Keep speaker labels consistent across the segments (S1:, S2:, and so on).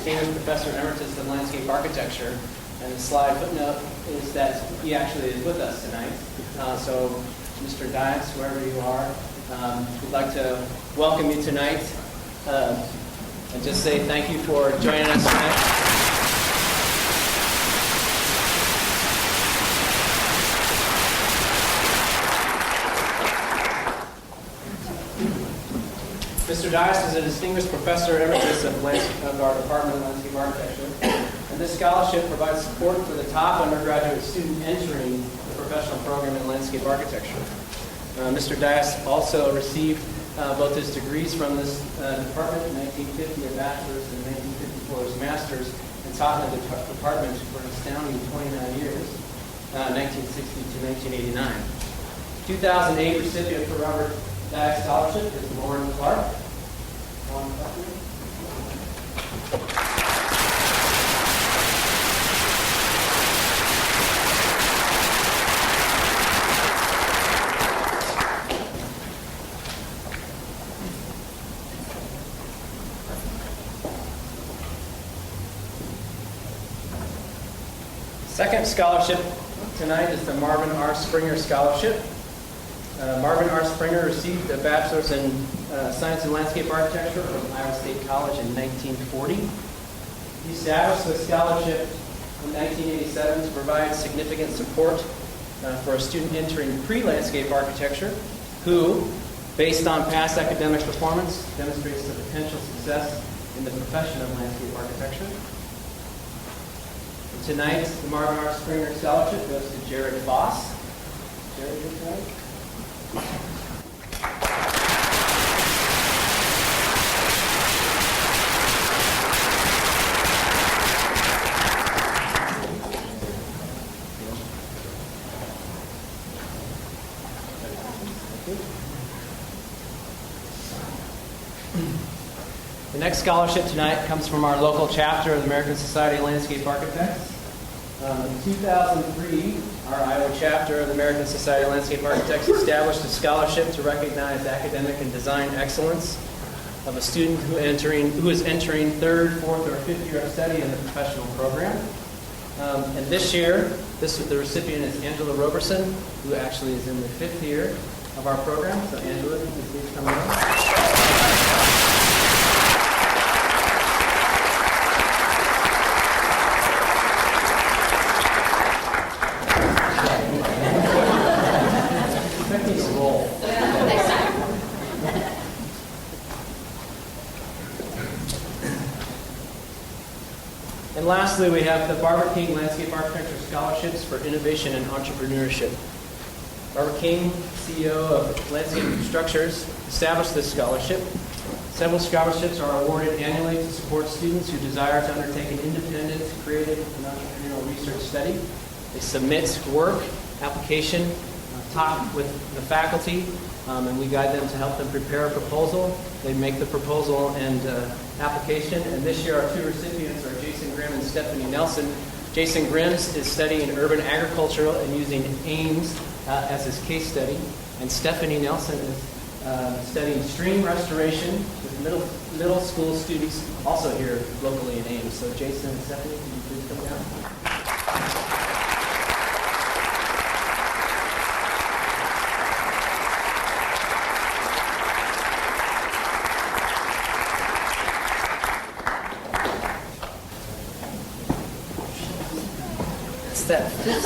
S1: Distinguished Professor Emeritus of Landscape Architecture. And the slide footnote is that he actually is with us tonight. So, Mr. Dias, wherever you are, we'd like to welcome you tonight and just say thank you for joining us tonight. Mr. Dias is a distinguished professor emeritus of our Department of Landscape Architecture, and this scholarship provides support for the top undergraduate student entering the professional program in landscape architecture. Mr. Dias also received both his degrees from this department in 1950, a bachelor's, and 1954 his master's, and taught in the department for an astounding 29 years, 1960 to 1989. 2008 recipient for Robert Dias Scholarship is Lauren Clark. Second scholarship tonight is the Marvin R. Springer Scholarship. Marvin R. Springer received a bachelor's in Science and Landscape Architecture from Iowa State College in 1940. He established the scholarship in 1987 to provide significant support for a student entering pre-landscape architecture who, based on past academic performance, demonstrates the potential success in the profession of landscape architecture. And tonight, the Marvin R. Springer Scholarship goes to Jared Foss. Jared, here tonight. The next scholarship tonight comes from our local chapter of the American Society of Landscape Architects. In 2003, our Iowa chapter of the American Society of Landscape Architects established a scholarship to recognize academic and design excellence of a student who is entering third, fourth, or fifth year of study in the professional program. And this year, the recipient is Angela Roberson, who actually is in the fifth year of our program. So Angela, please come up. And lastly, we have the Barbara King Landscape Architecture Scholarships for Innovation and Entrepreneurship. Barbara King, CEO of Landscape Structures, established this scholarship. Several scholarships are awarded annually to support students who desire to undertake an independent, creative, and entrepreneurial research study. They submit work, application, talk with the faculty, and we guide them to help them prepare a proposal. They make the proposal and application. And this year, our two recipients are Jason Grimm and Stephanie Nelson. Jason Grimm is studying urban agriculture and using Ames as his case study. And Stephanie Nelson is studying stream restoration with middle school students also here locally in Ames. So Jason and Stephanie, can you please come down?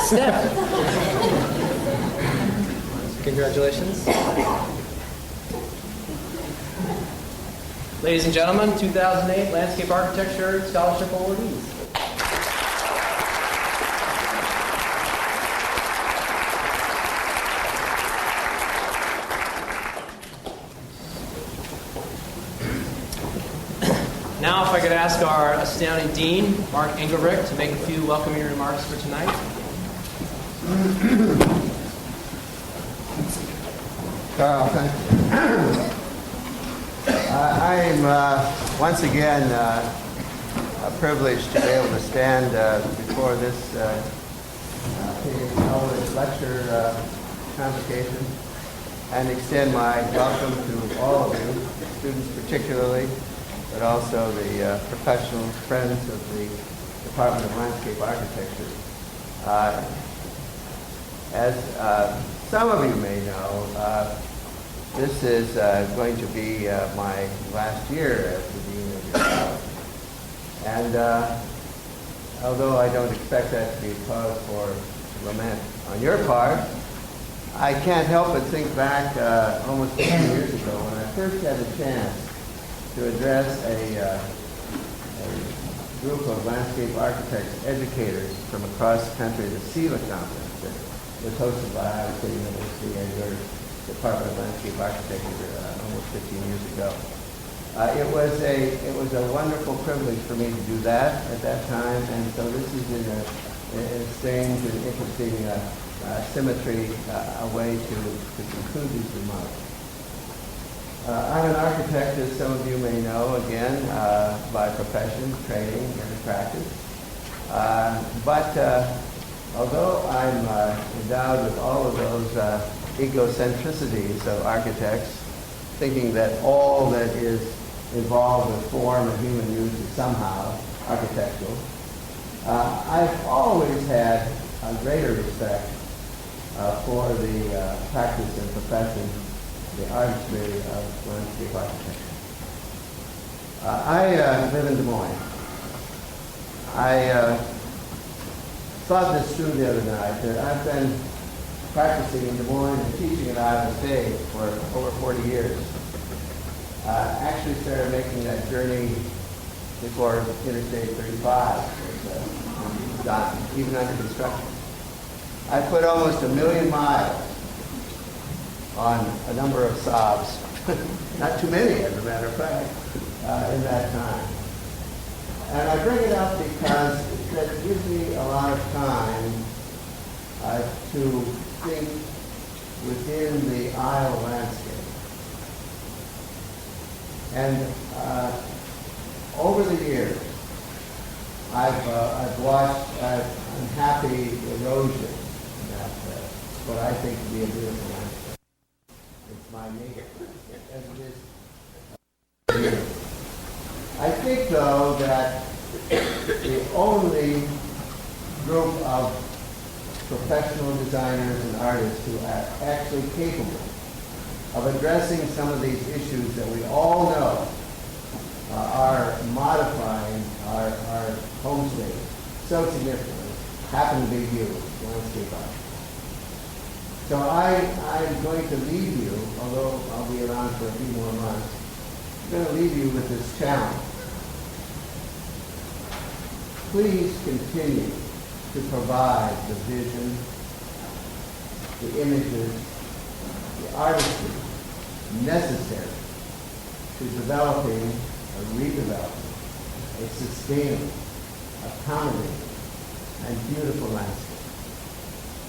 S1: Steph. Congratulations. Ladies and gentlemen, 2008 Landscape Architecture Scholarship awardees. Now, if I could ask our astounding Dean, Mark Engelbrecht, to make a few welcoming remarks for tonight.
S2: Carl, thank you. I'm once again privileged to be able to stand before this college lecture convocation and extend my welcome to all of you, students particularly, but also the professional friends of the Department of Landscape Architecture. As some of you may know, this is going to be my last year as the Dean of your college. And although I don't expect that to be cause for lament on your part, I can't help but think back almost 15 years ago when I first had a chance to address a group of landscape architects, educators from across the country, the SELA conference that was hosted by Iowa State University and your Department of Landscape Architecture almost 15 years ago. It was a wonderful privilege for me to do that at that time, and so this is in a strange and interesting symmetry, a way to conclude these remarks. I'm an architect, as some of you may know, again, by profession, training, and practice. But although I'm endowed with all of those egocentricities of architects, thinking that all that is involved with form and human use is somehow architectural, I've always had a greater respect for the practice and profession, the artistry of landscape architecture. I live in Des Moines. I thought this through the other night, that I've been practicing in Des Moines and teaching at Iowa State for over 40 years. Actually started making that journey before Interstate 35 was done, even under construction. I put almost 1 million miles on a number of Saabs, not too many as a matter of fact, in that time. And I bring it up because that gives me a lot of time to think within the Iowa landscape. And over the years, I've watched unhappy erosion in that what I think to be a beautiful landscape. It's my nature, as it is. I think, though, that the only group of professional designers and artists who are actually capable of addressing some of these issues that we all know are modifying our home state so significantly happen to be you, landscape architects. So I'm going to leave you, although I'll be around for a few more months, I'm going to leave you with this challenge. Please continue to provide the vision, the images, the artistry necessary to developing or redeveloping a sustainable, accommodating, and beautiful landscape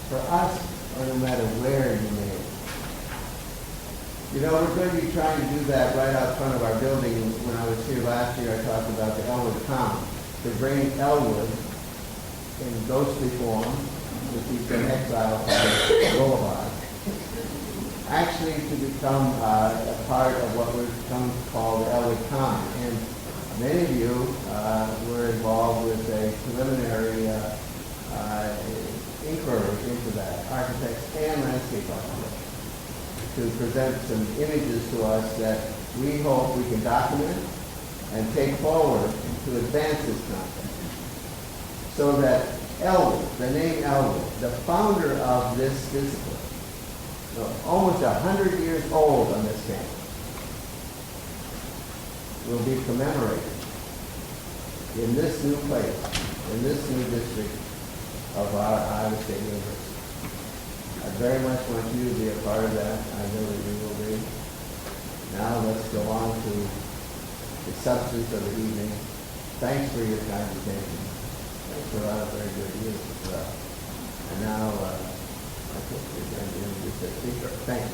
S2: for us, or no matter where you may live. You know, we're going to be trying to do that right out front of our building. When I was here last year, I talked about the Elwood Common, to bring Elwood in ghostly form, which he's been exiled from the boulevard, actually to become a part of what we've come to call the Elwood Common. And many of you were involved with a preliminary inquiry into that, architects and landscape architects, to present some images to us that we hope we can document and take forward to advance this concept. So that Elwood, the name Elwood, the founder of this discipline, almost 100 years old on this campus, will be commemorated in this new place, in this new district of our Iowa State University. I very much want you to be a part of that. I know that you will be. Now let's go on to the substance of the evening. Thanks for your kind attention. Thanks for a lot of very good news as well. And now, I think we're going to introduce the speaker. Thank you.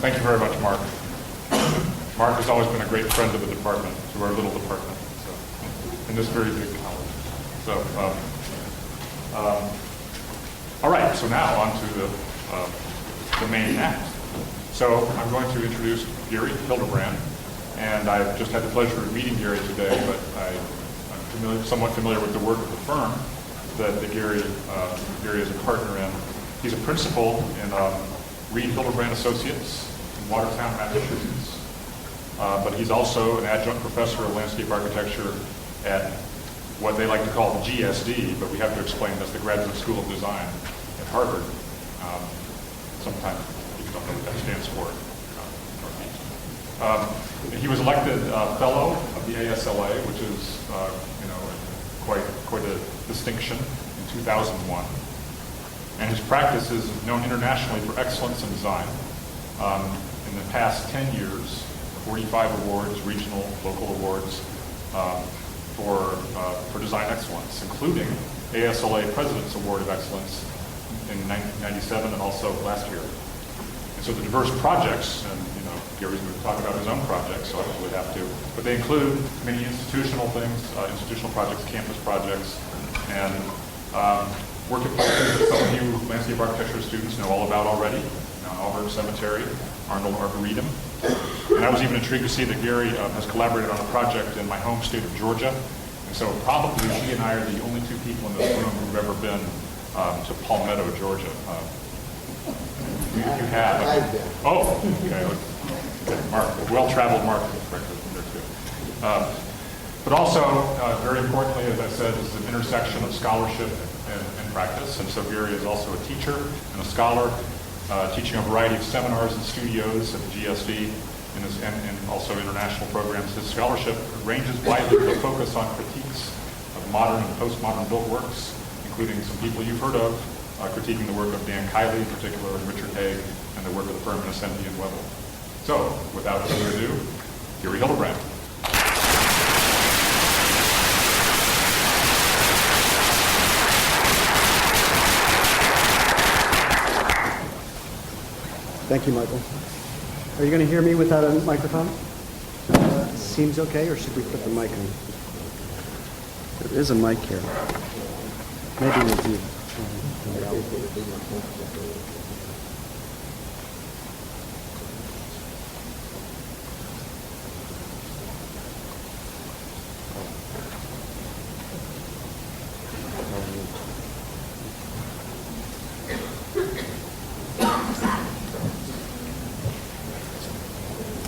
S3: Thank you very much, Mark. Mark has always been a great friend of the department, to our little department, so, in this very big college. So, All right, so now on to the main act. So I'm going to introduce Gary Hildebrand, and I've just had the pleasure of meeting Gary today, but I'm somewhat familiar with the work of the firm that Gary is a partner in. He's a principal in Reed Hildebrand Associates in Watertown, Massachusetts. But he's also an adjunct professor of landscape architecture at what they like to call the GSD, but we have to explain that's the Graduate School of Design at Harvard. Sometimes people don't know what that stands for. He was elected fellow of the ASLA, which is quite a distinction in 2001. And his practice is known internationally for excellence in design. In the past 10 years, 45 awards, regional, local awards for design excellence, including ASLA President's Award of Excellence in 1997 and also last year. And so the diverse projects, and Gary's going to talk about his own projects, so I would have to, but they include many institutional things, institutional projects, campus projects, and work at places that some of you landscape architecture students know all about already. Mount Auburn Cemetery, Arnold Arboretum. And I was even intrigued to see that Gary has collaborated on a project in my home state of Georgia. And so probably he and I are the only two people in this room who've ever been to Palmetto, Georgia. You have.
S2: I've been.
S3: Oh, okay. Mark, well-traveled Mark is right there too. But also, very importantly, as I said, this is an intersection of scholarship and practice. And so Gary is also a teacher and a scholar, teaching a variety of seminars and studios at the GSD and also international programs. His scholarship ranges widely with a focus on critiques of modern and postmodern built works, including some people you've heard of, critiquing the work of Dan Kiley in particular, and Richard Haig, and the work of the firm Innocenti and Webble. So, without further ado, Gary Hildebrand.
S4: Thank you, Michael. Are you going to hear me without a microphone? Seems okay, or should we put the mic on? There is a mic here. Maybe we'll do.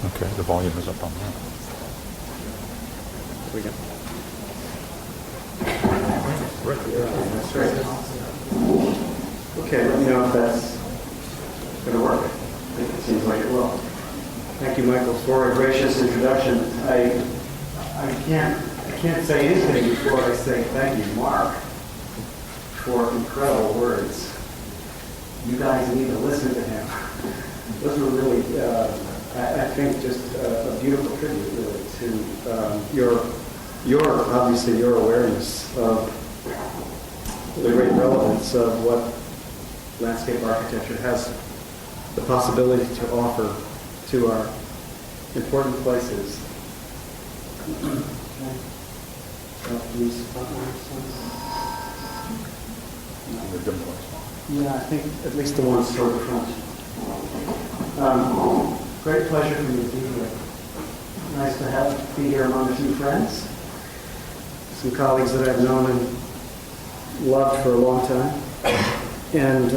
S3: Okay, the volume is up on that.
S4: Here we go. Okay, let me know if that's going to work. I think it seems like it will. Thank you, Michael, for a gracious introduction. I can't say anything before I say thank you, Mark, for incredible words. You guys need to listen to him. Those were really, I think, just a beautiful tribute, really, to obviously your awareness of the great relevance of what landscape architecture has the possibility to offer to our important places. Yeah, I think at least the ones toward the front. Great pleasure for me to be here. Nice to be here among a few friends, some colleagues that I've known and loved for a long time. And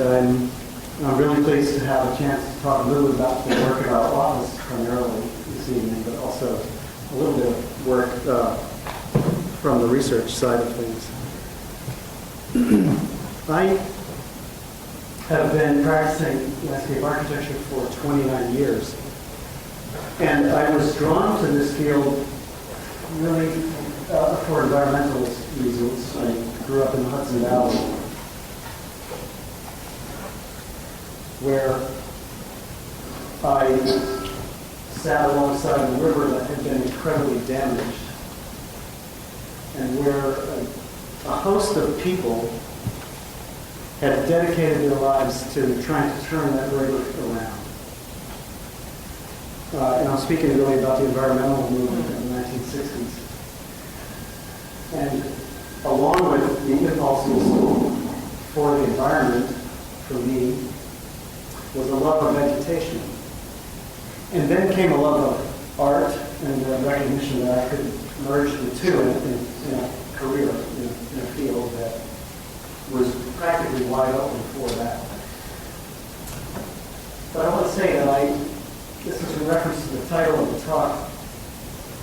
S4: I'm really pleased to have a chance to talk a little about the work of our office primarily this evening, but also a little bit of work from the research side of things. I have been practicing landscape architecture for 29 years. And I was drawn to this field really for environmentalist reasons. I grew up in the Hudson Valley, where I sat alongside a river that had been incredibly damaged, and where a host of people had dedicated their lives to trying to turn that river around. And I'm speaking really about the environmental movement in the 1960s. And along with the impulses for the environment, for me, was a love of vegetation. And then came a love of art and the recognition that I could merge the two in a career, in a field that was practically wide open for that. But I want to say that this is in reference to the title of the talk,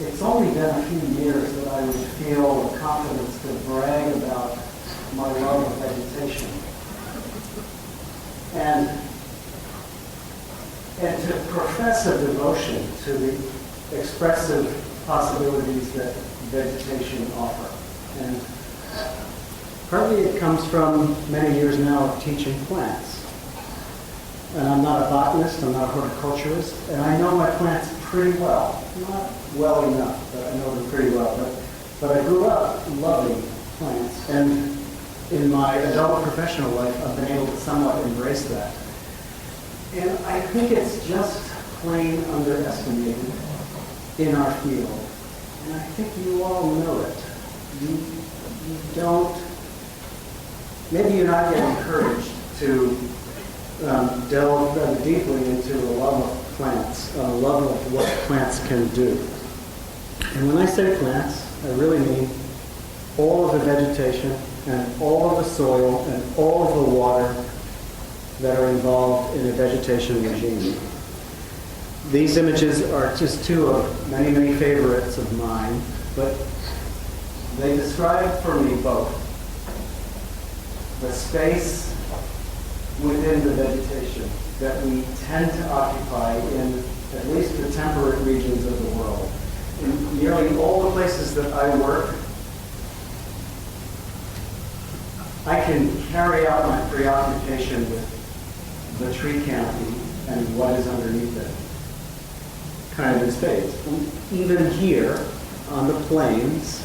S4: it's only been a few years that I would feel the confidence to brag about my love of vegetation. And to profess a devotion to the expressive possibilities that vegetation offer. And partly it comes from many years now of teaching plants. And I'm not a botanist, I'm not a horticulturist, and I know my plants pretty well. Not well enough, but I know them pretty well. But I grew up loving plants, and in my adult professional life, I've been able to somewhat embrace that. And I think it's just plain underestimated in our field. And I think you all know it. You don't, maybe you're not yet encouraged to delve deeply into a love of plants, a love of what plants can do. And when I say plants, I really mean all of the vegetation and all of the soil and all of the water that are involved in a vegetation regime. These images are just two of many, many favorites of mine, but they describe for me both the space within the vegetation that we tend to occupy in at least the temperate regions of the world. In nearly all the places that I work, I can carry out my preoccupation with the tree canopy and what is underneath it, kind of in spades. And even here on the plains,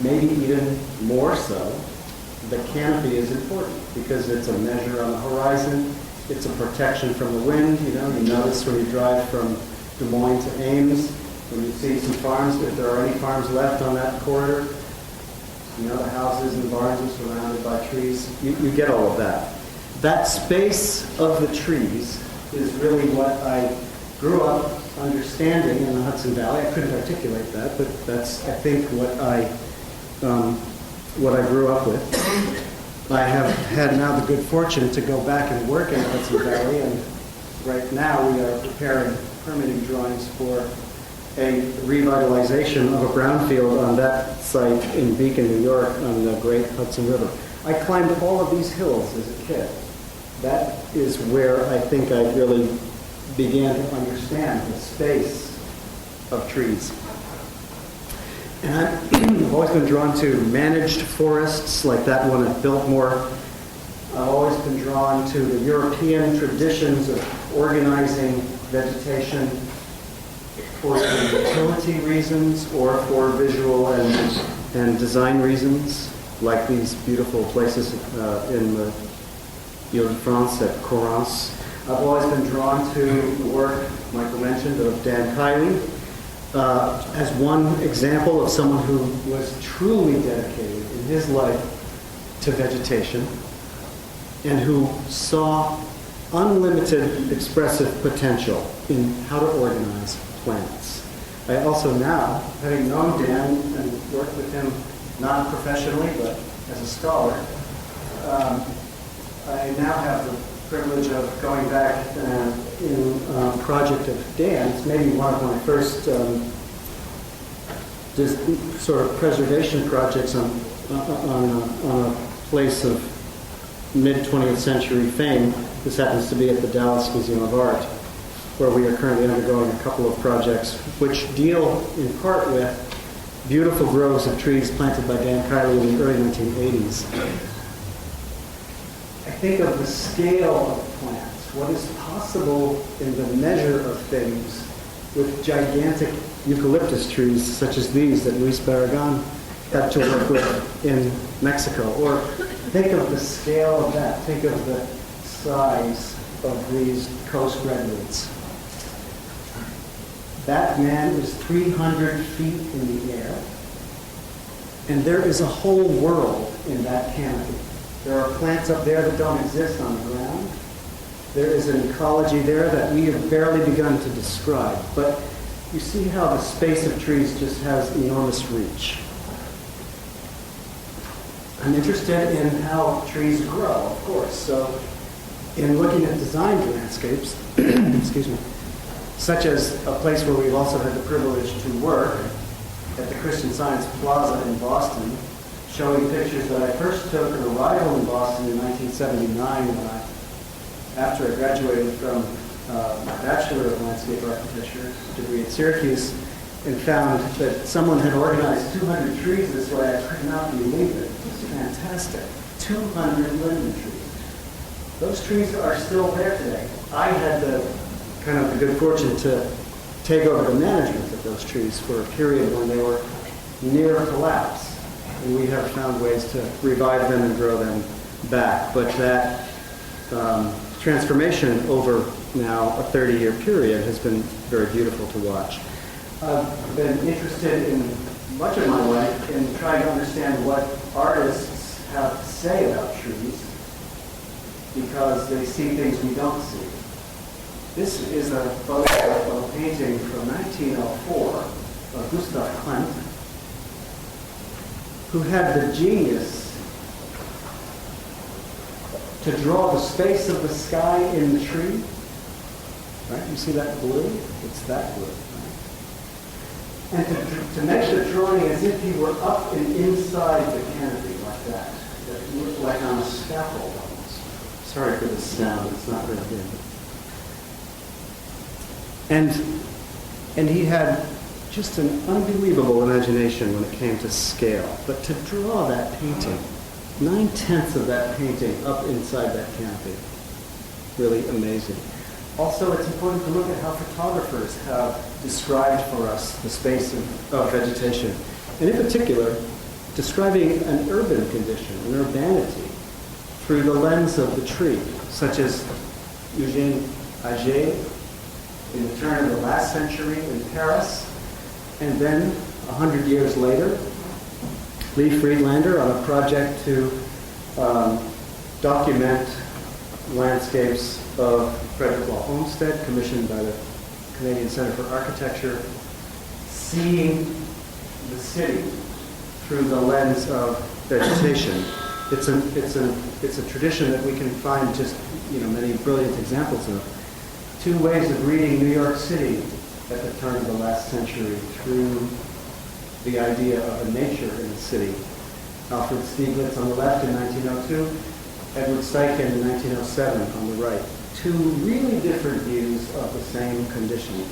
S4: maybe even more so, the canopy is important because it's a measure on the horizon. It's a protection from the wind. You notice when you drive from Des Moines to Ames, when you see some farms, if there are any farms left on that corridor, the houses and barns are surrounded by trees. You get all of that. That space of the trees is really what I grew up understanding in the Hudson Valley. I couldn't articulate that, but that's, I think, what I grew up with. I have had now the good fortune to go back and work in the Hudson Valley, and right now we are preparing permitting drawings for a revitalization of a brownfield on that site in Beacon, New York, on the Great Hudson River. I climbed all of these hills as a kid. That is where I think I really began to understand the space of trees. And I've always been drawn to managed forests, like that one at Biltmore. I've always been drawn to the European traditions of organizing vegetation for utility reasons or for visual and design reasons, like these beautiful places in the Ile-de-France at Correns. I've always been drawn to the work Michael mentioned of Dan Kiley, as one example of someone who was truly dedicated in his life to vegetation and who saw unlimited expressive potential in how to organize plants. I also now, having known Dan and worked with him not professionally but as a scholar, I now have the privilege of going back in a project of Dan's, maybe one of my first just sort of preservation projects on a place of mid-20th century fame. This happens to be at the Dallas Museum of Art, where we are currently undergoing a couple of projects which deal in part with beautiful groves of trees planted by Dan Kiley in the early 1980s. I think of the scale of plants, what is possible in the measure of things with gigantic eucalyptus trees such as these that Luis Barragan had to work with in Mexico. Or think of the scale of that. Think of the size of these coast redwoods. That man is 300 feet in the air, and there is a whole world in that canopy. There are plants up there that don't exist on the ground. There is an ecology there that we have barely begun to describe. But you see how the space of trees just has enormous reach. I'm interested in how trees grow, of course. So in looking at designed landscapes, excuse me, such as a place where we've also had the privilege to work at the Christian Science Plaza in Boston, showing pictures that I first took on arrival in Boston in 1979 after I graduated from my Bachelor of Landscape Architecture degree at Syracuse, and found that someone had organized 200 trees this way. I could not believe it. It was fantastic. 200 lemon trees. Those trees are still there today. I had the good fortune to take over the management of those trees for a period when they were near collapse. And we have found ways to revive them and grow them back. But that transformation over now a 30-year period has been very beautiful to watch. I've been interested in much of my life in trying to understand what artists have to say about trees, because they see things we don't see. This is a photograph of a painting from 1904 of Gustav Klimt, who had the genius to draw the space of the sky in the tree. Right? You see that blue? It's that blue. Right? And to make the drawing as if you were up and inside the canopy like that. It looked like on a scaffold almost. Sorry for the sound, it's not very good. And he had just an unbelievable imagination when it came to scale. But to draw that painting, 9/10 of that painting up inside that canopy, really amazing. Also, it's important to look at how photographers have described for us the space of vegetation. And in particular, describing an urban condition, an urbanity, through the lens of the tree, such as Eugène Auger in the turn of the last century in Paris, and then 100 years later, Lee Friedlander on a project to document landscapes of Frederick Law Olmsted, commissioned by the Canadian Centre for Architecture, seeing the city through the lens of vegetation. It's a tradition that we can find just many brilliant examples of. Two ways of reading New York City at the turn of the last century through the idea of a nature in the city. Alfred Stieglitz on the left in 1902, Edward Steichen in 1907 on the right. Two really different views of the same condition.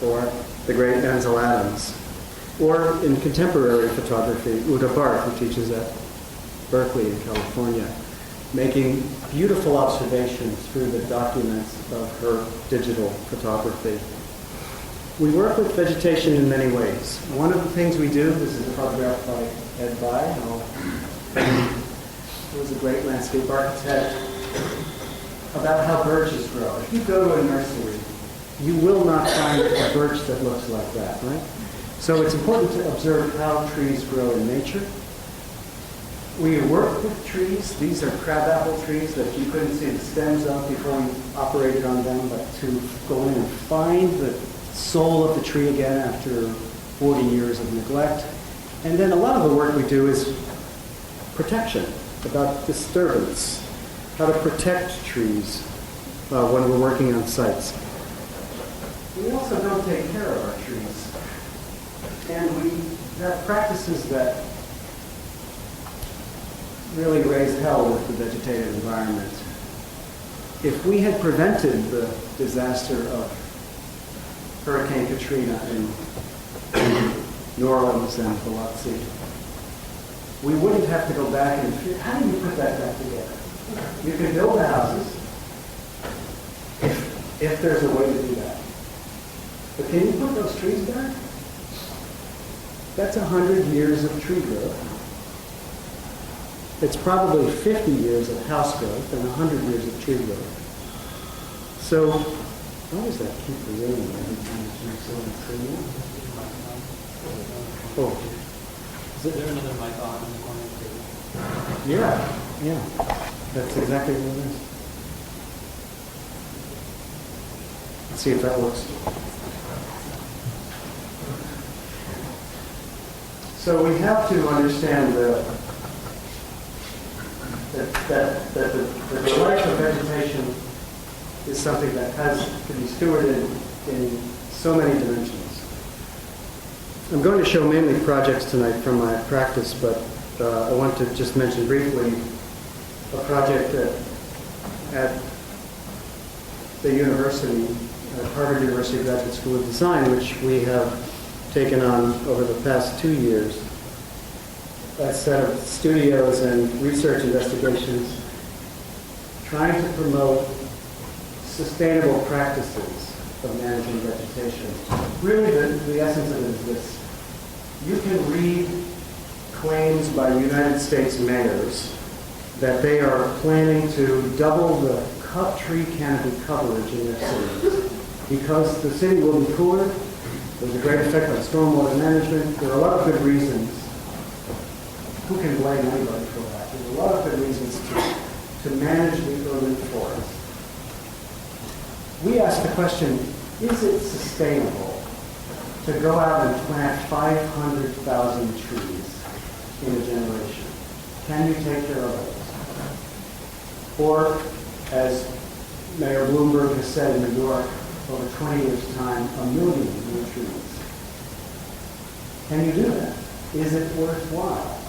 S4: Or the great Ansel Adams. Or in contemporary photography, Uta Barth, who teaches at Berkeley in California, making beautiful observations through the documents of her digital photography. We work with vegetation in many ways. One of the things we do, this is a photograph by Ed By, who was a great landscape architect, about how birches grow. If you go to a nursery, you will not find a birch that looks like that, right? So it's important to observe how trees grow in nature. We work with trees. These are crabapple trees that you couldn't see the stems of before we operated on them, but to go in and find the soul of the tree again after 40 years of neglect. And then a lot of the work we do is protection, about disturbance, how to protect trees when we're working on sites. We also don't take care of our trees. And we have practices that really raise hell with the vegetated environment. If we had prevented the disaster of Hurricane Katrina in New Orleans and Biloxi, we wouldn't have to go back and figure, how do you put that back together? You can build the houses if there's a way to do that. But can you put those trees back? That's 100 years of tree growth. It's probably 50 years of house growth and 100 years of tree growth. So, why does that keep resilient every time it makes on a tree? Oh.
S5: Is there another mic on in the corner too?
S4: Yeah, that's exactly what it is. Let's see if that works. So we have to understand that the life of vegetation is something that has to be stewarded in so many dimensions. I'm going to show mainly projects tonight from my practice, but I want to just mention briefly a project at the university, Harvard University Graduate School of Design, which we have taken on over the past 2 years. A set of studios and research investigations trying to promote sustainable practices of managing vegetation. Really, the essence of it is this. You can read claims by United States mayors that they are planning to double the tree canopy coverage in their cities because the city will be cooler. There's a great effect on stormwater management. There are a lot of good reasons. Who can blame anybody for that? There's a lot of good reasons to manage the urban forest. We ask the question, is it sustainable to go out and plant 500,000 trees in a generation? Can you take care of those? Or, as Mayor Bloomberg has said in New York, over 20 years' time, 1 million new trees. Can you do that? Is it worthwhile?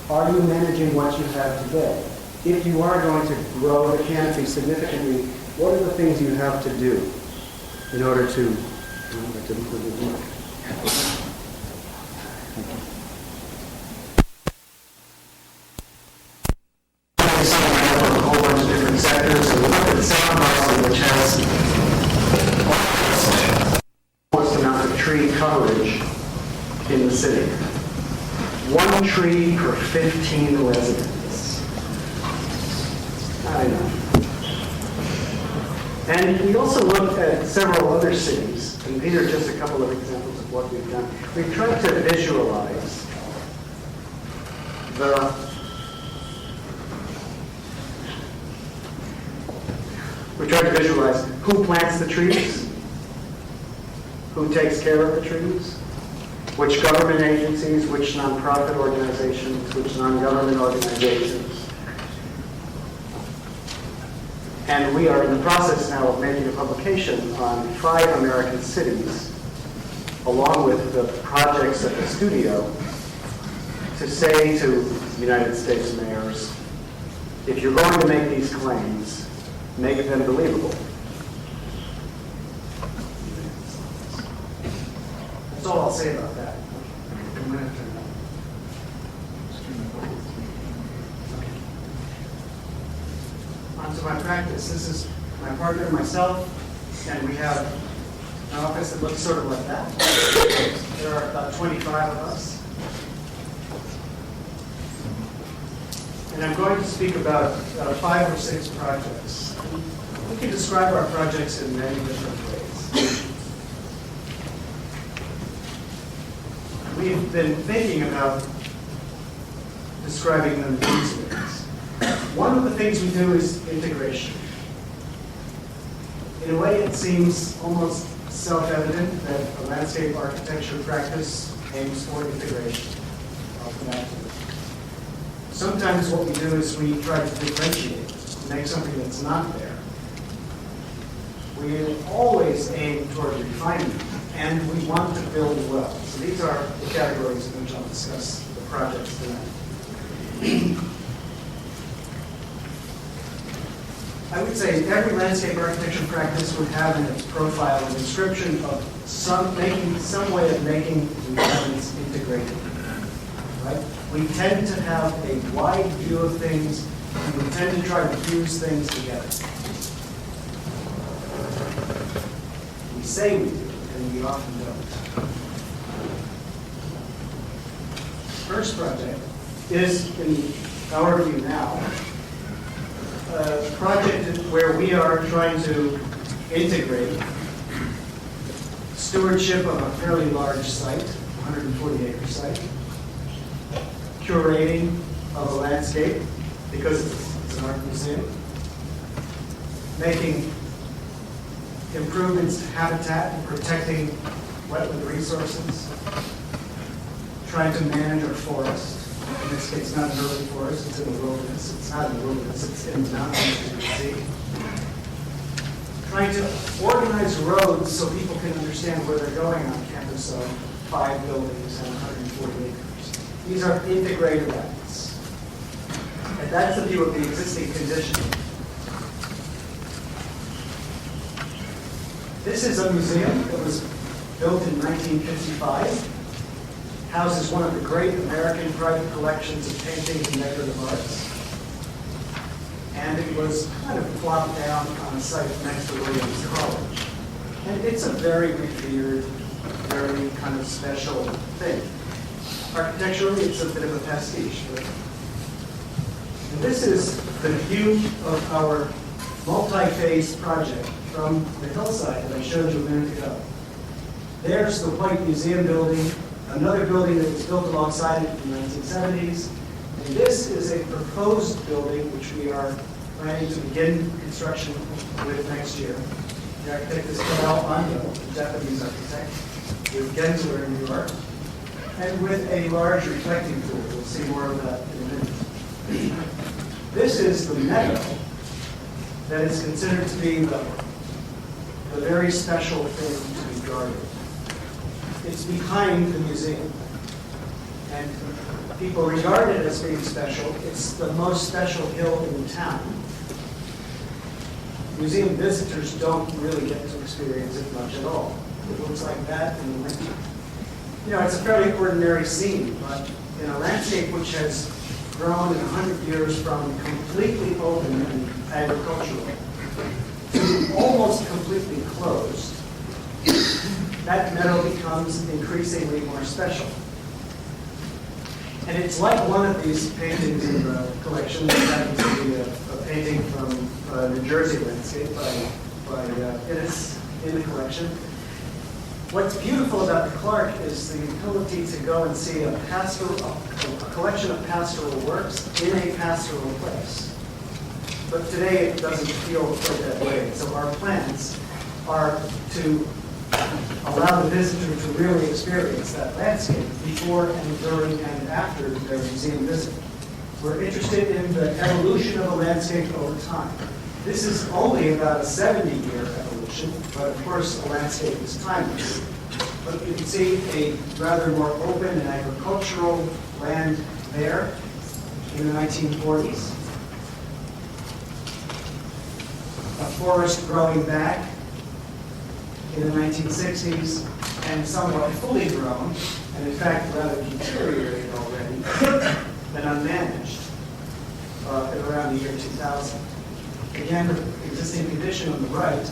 S4: Are you managing what you have today? If you are going to grow the canopy significantly, what are the things you have to do in order to... A whole bunch of different sectors, so we look at South Boston, which has almost amount of tree coverage in the city. 1 tree per 15 residents. I know. And we also looked at several other cities, and these are just a couple of examples of what we've done. We've tried to visualize who plants the trees, who takes care of the trees, which government agencies, which nonprofit organizations, which non-government organizations. And we are in the process now of making a publication on 5 American cities, along with the projects at the studio, to say to United States mayors, if you're going to make these claims, make them believable. That's all I'll say about that. I'm going to turn it on. On to my practice. This is my partner and myself, and we have an office that looks sort of like that. There are about 25 of us. And I'm going to speak about 5 or 6 projects. We can describe our projects in many different ways. We've been thinking about describing them in these ways. One of the things we do is integration. In a way, it seems almost self-evident that a landscape architecture practice aims for integration. I'll come back to this. Sometimes what we do is we try to differentiate, make something that's not there. We always aim toward refinement, and we want to build well. So these are the categories in which I'll discuss the projects tonight. I would say every landscape architecture practice would have in its profile a description of some way of making environments integrated. Right? We tend to have a wide view of things, and we tend to try to fuse things together. We say we do, and we often don't. First project is, in our view now, a project where we are trying to integrate stewardship of a fairly large site, 140-acre site, curating
S5: of a landscape because it's an art museum, making improvements to habitat and protecting wetland resources, trying to manage our forest. In this case, not an urban forest, it's in the wilderness. It's not in the wilderness, it's in the mountains, as you can see. Trying to organize roads so people can understand where they're going on campus of 5 buildings and 140 acres. These are integrated efforts. And that's the view of the existing condition. This is a museum that was built in 1955. Houses one of the great American private collections of paintings and decorative arts. And it was kind of plopped down on a site next to Williams College. And it's a very revered, very kind of special thing. Architecturally, it's a bit of a pastiche. And this is the view of our multi-phase project from the hillside that I showed you a minute ago. There's the White Museum building, another building that was built alongside it in the 1970s. And this is a proposed building which we are planning to begin construction with next year. The architect is Tadao Ando, a Japanese architect, with Gensler in New York, and with a large reflecting pool. We'll see more of that in a minute. This is the meadow that is considered to be the very special thing to be guarded. It's behind the museum. And people regard it as being special. It's the most special hill in the town. Museum visitors don't really get to experience it much at all. It looks like that in the winter. You know, it's a fairly ordinary scene, but in a landscape which has grown in 100 years from completely open and agricultural to almost completely closed, that meadow becomes increasingly more special. And it's like one of these paintings in the collection. That happens to be a painting from New Jersey landscape by Innes in the collection. What's beautiful about the Clark is the ability to go and see a collection of pastoral works in a pastoral place. But today it doesn't feel quite that way. So our plans are to allow the visitor to really experience that landscape before and during and after their museum visit. We're interested in the evolution of a landscape over time. This is only about a 70-year evolution, but of course a landscape is timeless. But you can see a rather more open and agricultural land there in the 1940s. A forest growing back in the 1960s, and somewhat fully grown, and in fact rather deteriorated already, and unmanaged at around the year 2000. Again, the existing condition on the right,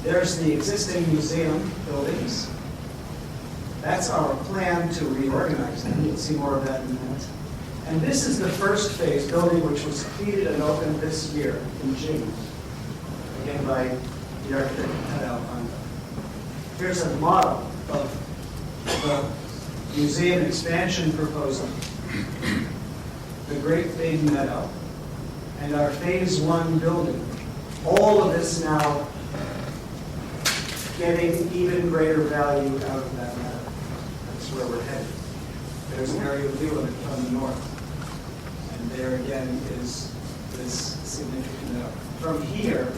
S5: there's the existing museum buildings. That's our plan to reorganize them. You'll see more of that in a minute. And this is the first phase building, which was completed and opened this year in June, again by the architect Tadao Ando. Here's a model of the museum expansion proposal, the Great Big Meadow, and our phase 1 building. All of this now getting even greater value out of that meadow. That's where we're headed. There's an aerial view of it from the north. And there again is this significant meadow. From here,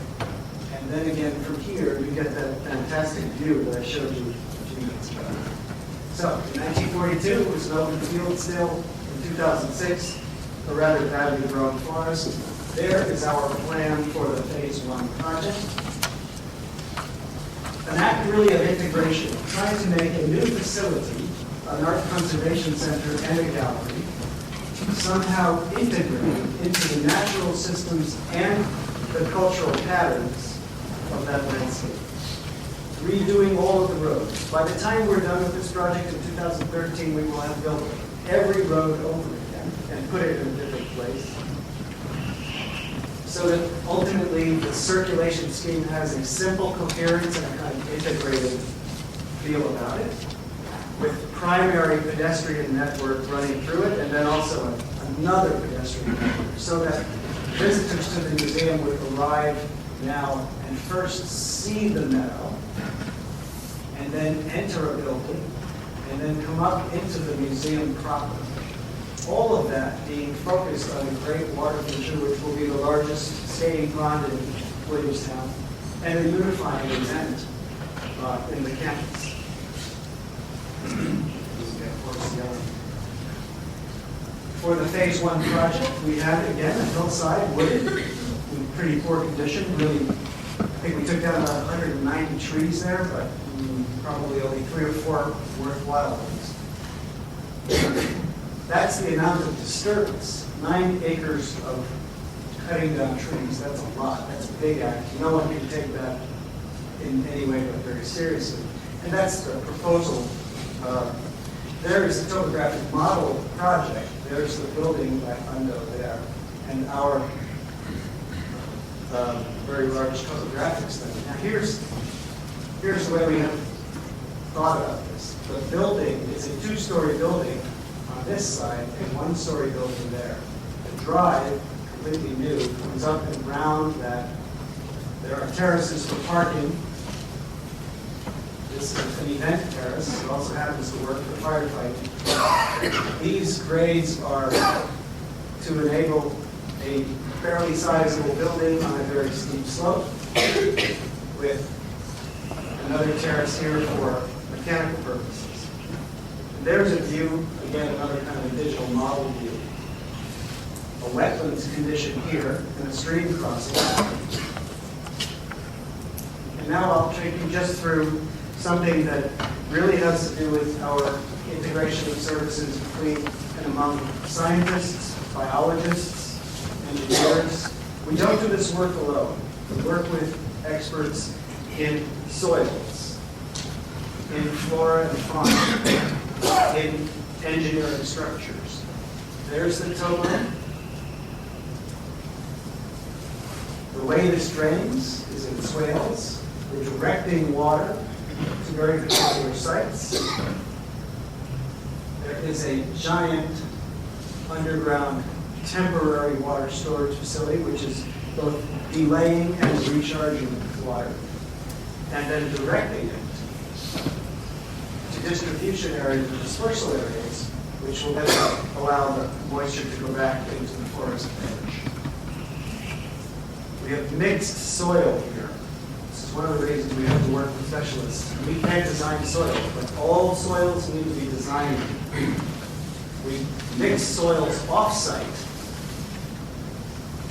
S5: and then again from here, you get that fantastic view that I showed you a few minutes ago. So, in 1942, it was an open field still. In 2006, a rather badly grown forest. There is our plan for the phase 1 project. An act really of integration, trying to make a new facility, an art conservation center and a gallery, somehow integrated into the natural systems and the cultural patterns of that landscape. Redoing all of the roads. By the time we're done with this project in 2013, we will have built every road over again and put it in a different place. So that ultimately the circulation scheme has a simple coherence and a kind of integrated feel about it, with primary pedestrian network running through it, and then also a another pedestrian network, so that visitors to the museum would arrive now and first see the meadow, and then enter a building, and then come up into the museum proper. All of that being focused on the great water feature, which will be the largest skating pond in Williamstown, and a unifying event in the campus. For the Phase 1 project, we have, again, a hillside wooded in pretty poor condition. Really, I think we took down about 190 trees there, but probably only 3 or 4 worthwhile ones. That's the amount of disturbance. 9 acres of cutting down trees, that's a lot. That's a big act. No one can take that in any way but very seriously. And that's the proposal. There is the topographic model project. There's the building by Hundo there. And our very large topographic study. Now here's the way we have thought about this. The building is a 2-story building on this side and 1-story building there. The drive, completely new, comes up and around that. There are terraces for parking. This is an event terrace. It also happens to work for firefighting. These grades are to enable a fairly sizable building on a very steep slope with another terrace here for mechanical purposes. And there's a view, again, another kind of digital model view. A wetlands condition here and a stream crossing. And now I'll take you just through something that really has to do with our integration of services between and among scientists, biologists, engineers. We don't do this work alone. We work with experts in soils, in flora and fauna, in engineering structures. There's the towline. The way this drains is in swales. We're directing water to very particular sites. There is a giant underground temporary water storage facility, which is both delaying and recharging water, and then directing it to distribution areas and dispersal areas, which will then allow the moisture to go back into the forest edge. We have mixed soil here. This is one of the reasons we have to work with specialists. We can't design soil, but all soils need to be designed. We mix soils off-site.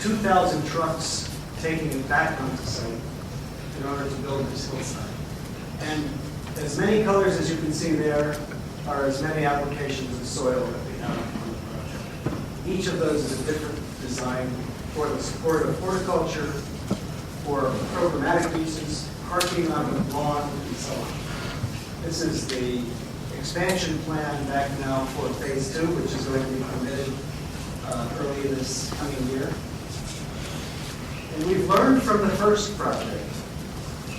S5: 2,000 trucks taking it back onto site in order to build this hillside. And as many colors as you can see there are as many applications of soil that we have on the project. Each of those is a different design for the support of horticulture, for programmatic uses, parking on the lawn, and so on. This is the expansion plan back now for Phase 2, which is going to be permitted early this coming year. And we've learned from the first project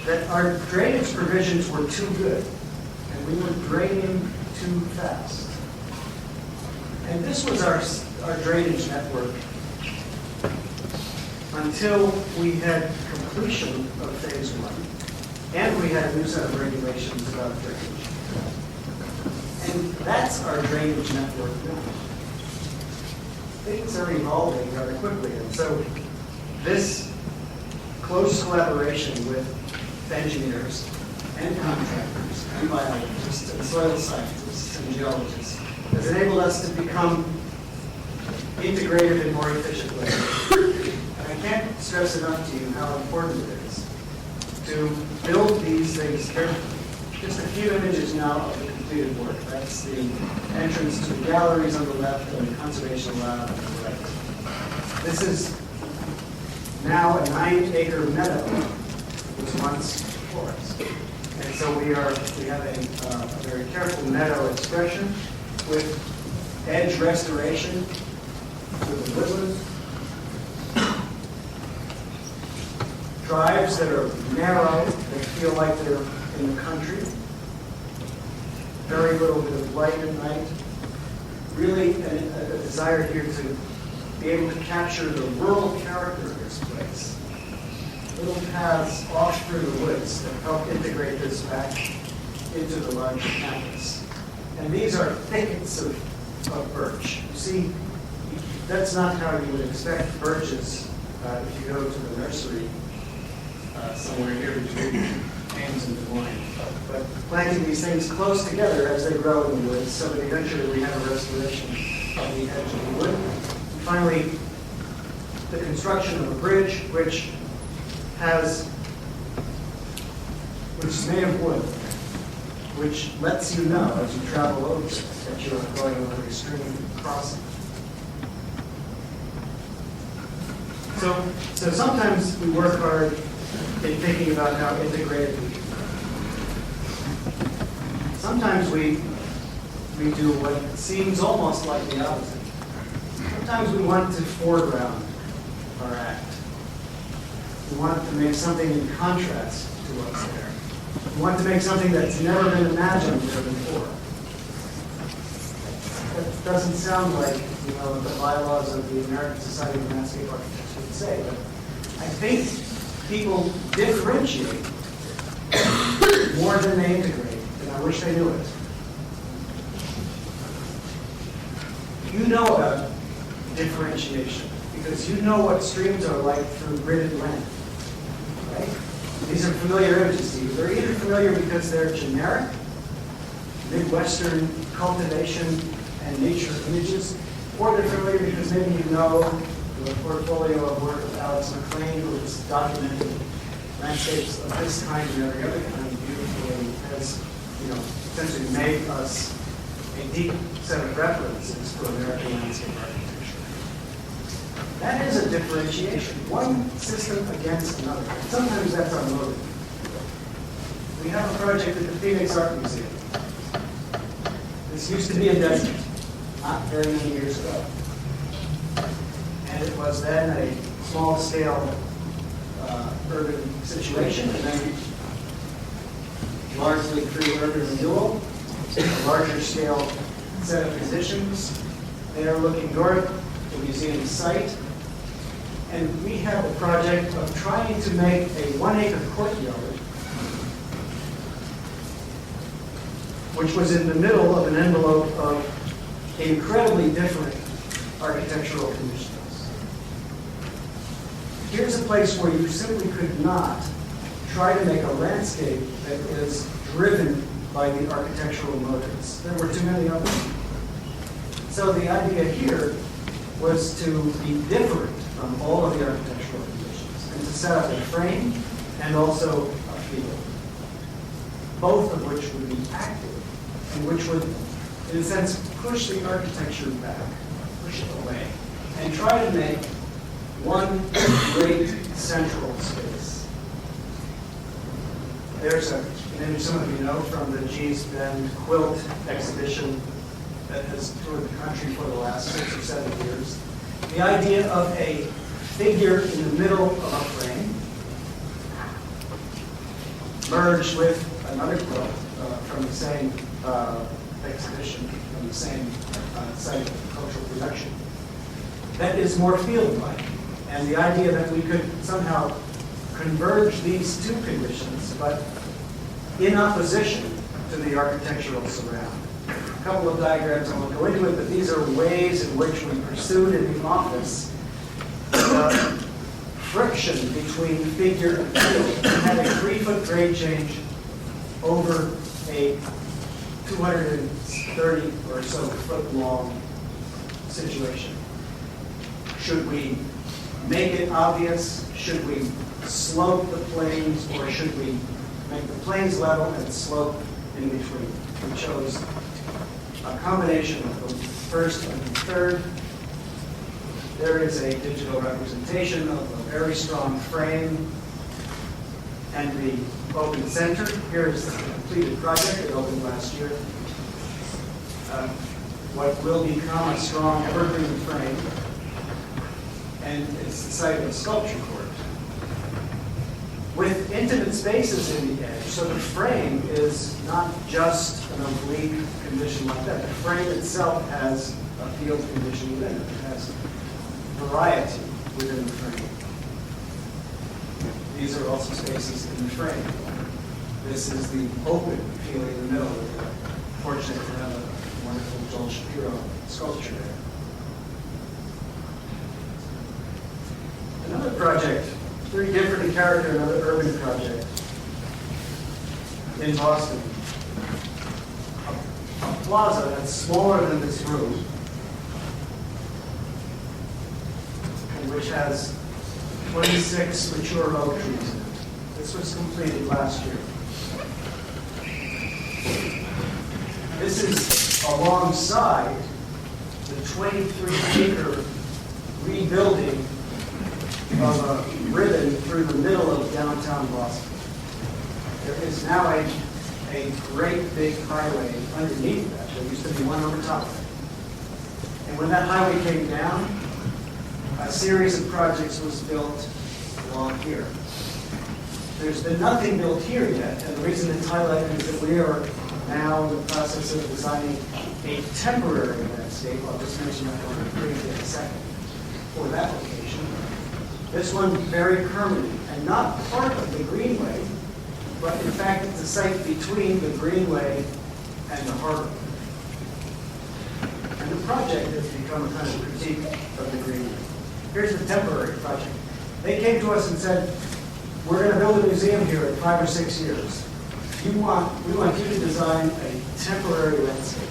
S5: that our drainage provisions were too good, and we were draining too fast. And this was our drainage network until we had completion of Phase 1, and we had a new set of regulations about drainage. And that's our drainage network now. Things are evolving rather quickly, and so this close collaboration with engineers and contractors and biologists and soil scientists and geologists has enabled us to become integrated in more efficient ways. And I can't stress enough to you how important it is to build these things carefully. Just a few images now of the completed work. That's the entrance to the galleries on the left and the conservation lab on the right. This is now a 9-acre meadow, which once forest. And so we have a very careful meadow expression with edge restoration with the woodland. Drives that are narrow, that feel like they're in the country. Very little bit of light at night. really a desire here to be able to capture the rural character of this place. Little paths off through the woods that help integrate this back into the larger campus. And these are thickets of birch. You see, that's not how you would expect birches if you go to the nursery somewhere here between Ames and Des Moines. But planting these things close together as they grow in the woods, so that eventually we have a restoration of the edge of the wood. And finally, the construction of a bridge which is made of wood, which lets you know as you travel over it that you're going over a stream crossing. So sometimes we work hard in thinking about how integrated we can. Sometimes we do what seems almost like the opposite. Sometimes we want to foreground our act. We want to make something in contrast to what's there. We want to make something that's never been imagined there before. That doesn't sound like, the bylaws of the American Society of Landscape Architects would say, but I think people differentiate more than they integrate, and I wish they knew it. You know about differentiation because you know what streams are like through gridded land, right? These are familiar images to you. They're either familiar because they're generic, Midwestern cultivation and nature images, or they're familiar because maybe you know the portfolio of work of Alex McLean, who has documented landscapes of this kind and every other kind beautifully, and has, essentially made us a deep set of references for American landscape architecture. That is a differentiation, one system against another. Sometimes that's our motive. We have a project at the Phoenix Art Museum. This used to be a desert, not very many years ago. And it was then a small-scale urban situation, and then largely through urban renewal, a larger scale set of positions. They are looking north, the museum site, and we have a project of trying to make a 1-acre courtyard, which was in the middle of an envelope of incredibly different architectural conditions. Here's a place where you simply could not try to make a landscape that is driven by the architectural motives. There were too many of them. So the idea here was to be different from all of the architectural conditions and to set up a frame and also a field, both of which would be active and which would, in a sense, push the architecture back, push it away, and try to make one great central space. There's an image some of you know from the Gee's Bend quilt exhibition that has toured the country for the last 6 or 7 years. The idea of a figure in the middle of a frame, merged with another quilt from the same exhibition, from the same site of cultural production, that is more field-like. And the idea that we could somehow converge these two conditions, but in opposition to the architectural surround. A couple of diagrams, I won't go into it, but these are ways in which we pursued in the office friction between figure and field. We had a 3-foot grade change over a 230 or so foot long situation. Should we make it obvious? Should we slope the planes, or should we make the planes level and slope in between? We chose a combination of the first and the third. There is a digital representation of a very strong frame and the open center. Here is the completed project. It opened last year. What will become a strong evergreen frame, and it's the site of a sculpture court with intimate spaces in the edge. So the frame is not just an oblique condition like that. The frame itself has a field condition within it. It has variety within the frame. These are also spaces in the frame. This is the open field in the middle. We're fortunate to have a wonderful Joel Shapiro sculpture there. Another project, very different in character, another urban project in Boston. A plaza that's smaller than this room, and which has 26 mature oak trees in it. This was completed last year. This is alongside the 23-acre rebuilding of a ribbon through the middle of downtown Boston. There is now a great big highway underneath that. There used to be one over top of it. And when that highway came down, a series of projects was built along here. There's been nothing built here yet, and the reason it's highlighted is that we are now in the process of designing a temporary landscape. I'll just mention that one briefly in a second for that location. This one very permanent and not part of the Greenway, but in fact it's a site between the Greenway and the harbor. And the project has become a kind of critique of the Greenway. Here's the temporary project. They came to us and said, we're going to build a museum here in 5 or 6 years. We want you to design a temporary landscape.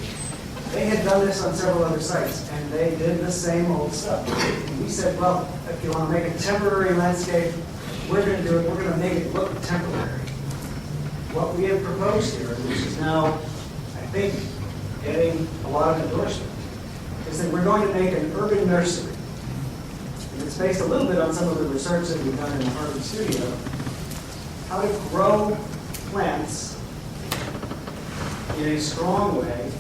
S5: They had done this on several other sites, and they did the same old stuff. And we said, well, if you want to make a temporary landscape, we're going to do it. We're going to make it look temporary. What we have proposed here, which is now, I think, getting a lot of endorsement, is that we're going to make an urban nursery. And it's based a little bit on some of the research that we've done in the Harvard studio, how to grow plants in a strong way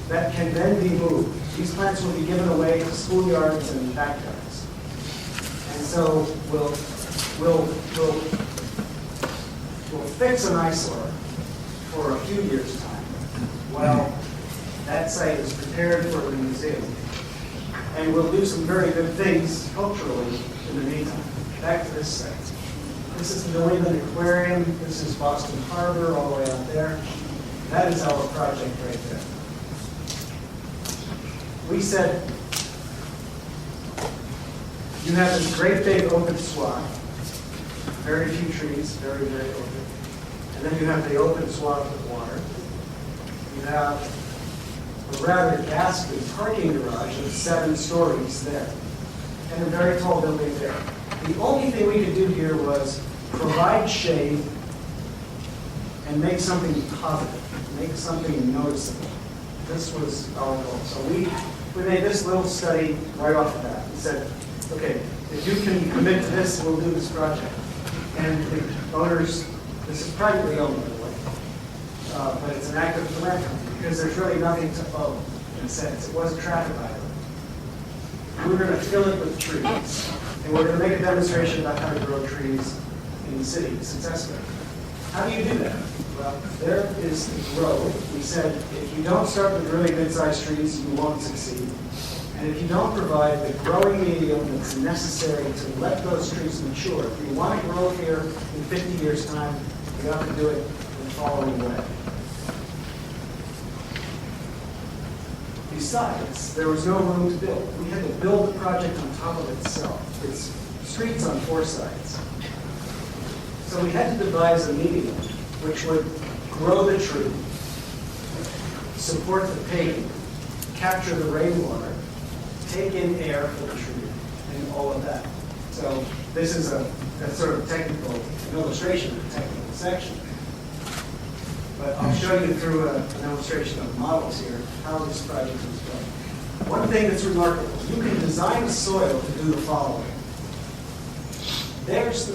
S5: that can then be moved. These plants will be given away to schoolyards and backyards. And so we'll fix an eyesore for a few years' time while that site is prepared for the museum. And we'll do some very good things culturally in the meantime. Back to this site. This is the New England Aquarium. This is Boston Harbor all the way out there. That is our project right there. We said, you have this great big open swath, very few trees, very, very open. And then you have the open swath of water. You have a rather ghastly parking garage of 7 stories there, and a very tall building there. The only thing we could do here was provide shade and make something positive, make something noticeable. This was our goal. So we made this little study right off the bat. We said, okay, if you can commit to this, we'll do this project. And the owners, this is privately owned, by the way, but it's an act of philanthropy because there's really nothing to own in a sense. It was a traffic item. We're going to fill it with trees, and we're going to make a demonstration about how to grow trees in the city successfully. How do you do that? Well, there is the grow. We said if you don't start with really good-sized trees, you won't succeed. And if you don't provide the growing medium that's necessary to let those trees mature, if you want to grow here in 50 years' time, you have to do it in the following way. Besides, there was no room to build. We had to build the project on top of itself. It's streets on 4 sides. So we had to devise a medium which would grow the tree, support the paving, capture the rainwater, take in air for the tree, and all of that. So this is a sort of technical, an illustration of a technical section. But I'll show you through an illustration of models here how this project was built. One thing that's remarkable, you can design soil to do the following. There's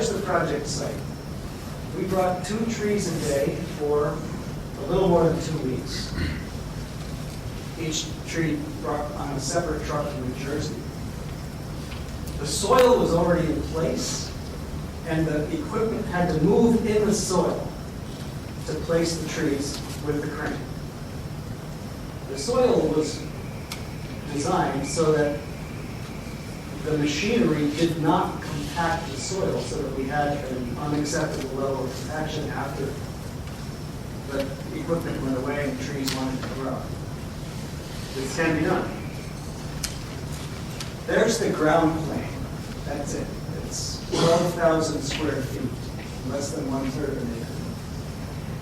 S5: the project site. We brought 2 trees a day for a little more than 2 weeks. Each tree brought on a separate truck from New Jersey. The soil was already in place, and the equipment had to move in the soil to place the trees with the crane. The soil was designed so that the machinery did not compact the soil, so that we had an unacceptable level of compaction after the equipment went away and the trees wanted to grow. This can be done. There's the ground plane. That's it. It's 12,000 square feet, less than 1/3 of an acre.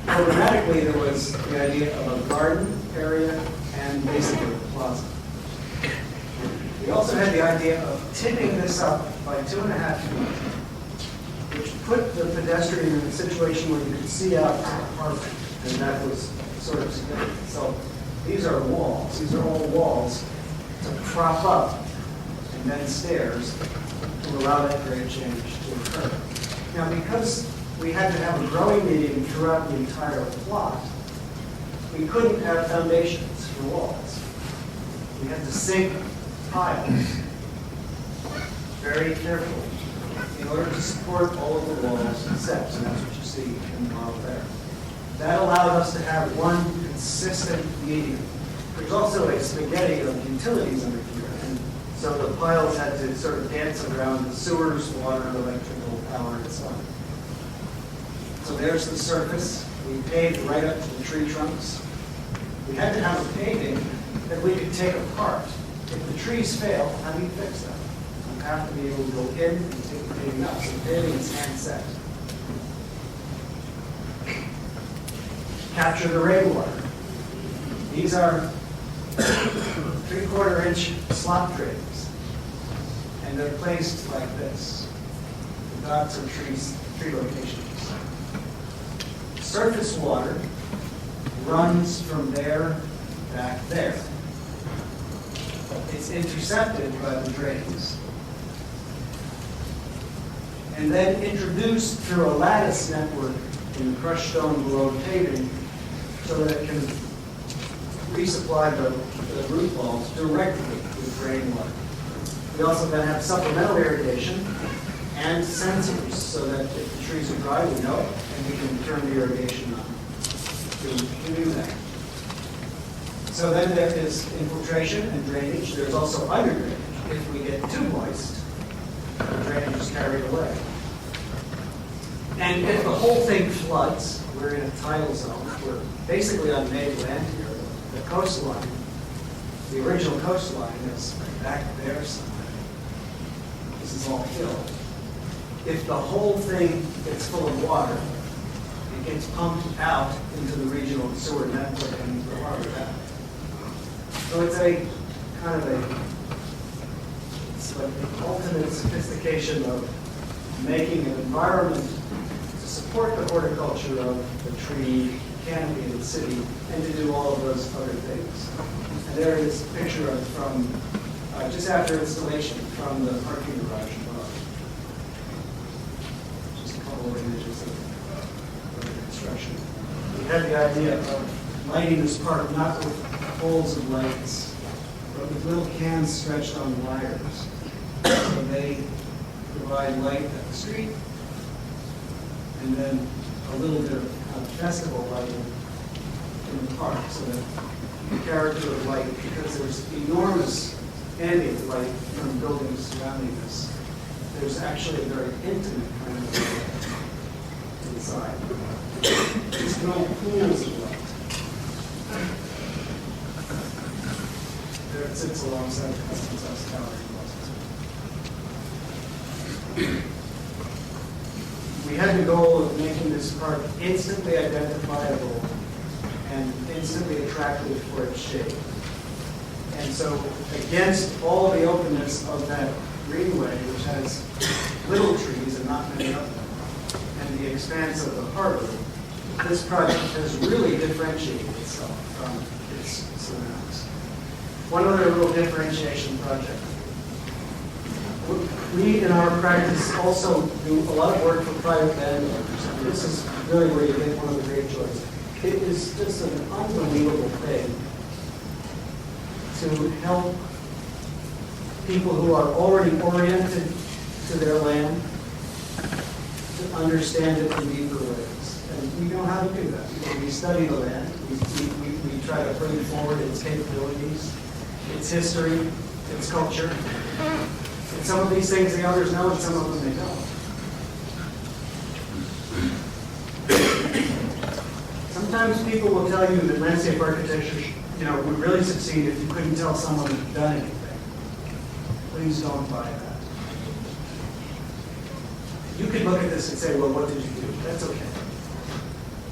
S5: Programmatically, there was the idea of a garden area and basically a plaza. We also had the idea of tipping this up by 2.5 feet, which put the pedestrian in a situation where you could see out to the harbor, and that was sort of significant. So these are walls. These are all walls to prop up and then stairs to allow that grade change to occur. Now, because we had to have a growing medium throughout the entire plot, we couldn't have foundations for walls. We had to sink piles very carefully in order to support all of the walls and steps, and that's what you see in the model there. That allowed us to have one consistent medium. There's also a spaghetti of utilities under here, and so the piles had to sort of dance around the sewers, water, electrical power, and so on. So there's the surface. We paved right up to the tree trunks. We had to have a paving that we could take apart. If the trees fail, how do you fix them? You have to be able to go in and take the paving up. So the paving is hand set. Capture the rainwater. These are 3/4 inch slot drains, and they're placed like this. The dots are tree locations. Surface water runs from there back there. It's intercepted by the drains and then introduced through a lattice network in the crushed stone below paving so that it can resupply the root balls directly with rainwater. We also then have supplemental irrigation and sensors so that if the trees are dry, we know, and we can turn the irrigation on to do that. So then there is infiltration and drainage. There's also under drainage. If we get too moist, the drainage is carried away. And if the whole thing floods, we're in a tidal zone. We're basically on native land here. The coastline, the original coastline is back there somewhere. This is all hill. If the whole thing gets full of water, it gets pumped out into the regional sewer network and into the harbor valley. So it's a kind of it's like the ultimate sophistication of making an environment to support the horticulture of the tree canopy in the city and to do all of those other things. And there is a picture of from just after installation from the parking garage above. Just a couple of images of the construction. We had the idea of lighting this park not with poles of lights, but with little cans stretched on wires. So they provide light at the street, and then a little bit of festival lighting in the park, so that the character of light, because there's enormous ambient light from buildings surrounding us, there's actually a very intimate kind of light inside. There's no pools of light. There it sits alongside the Customs House Tower in Boston. We had the goal of making this park instantly identifiable and instantly attractive for its shape. And so against all the openness of that greenway, which has little trees and not many of them, and the expanse of the harbor, this project has really differentiated itself from its surroundings. One other little differentiation project. We, in our practice, also do a lot of work for private landowners. And this is really where you get one of the great joys. It is just an unbelievable thing to help people who are already oriented to their land to understand it in deeper ways. And we know how to do that. We study the land. We try to bring forward its capabilities. its history, its culture. And some of these things the owners know, and some of them they don't. Sometimes people will tell you that landscape architecture, would really succeed if you couldn't tell someone who'd done anything. Please don't buy that. You could look at this and say, well, what did you do? That's okay.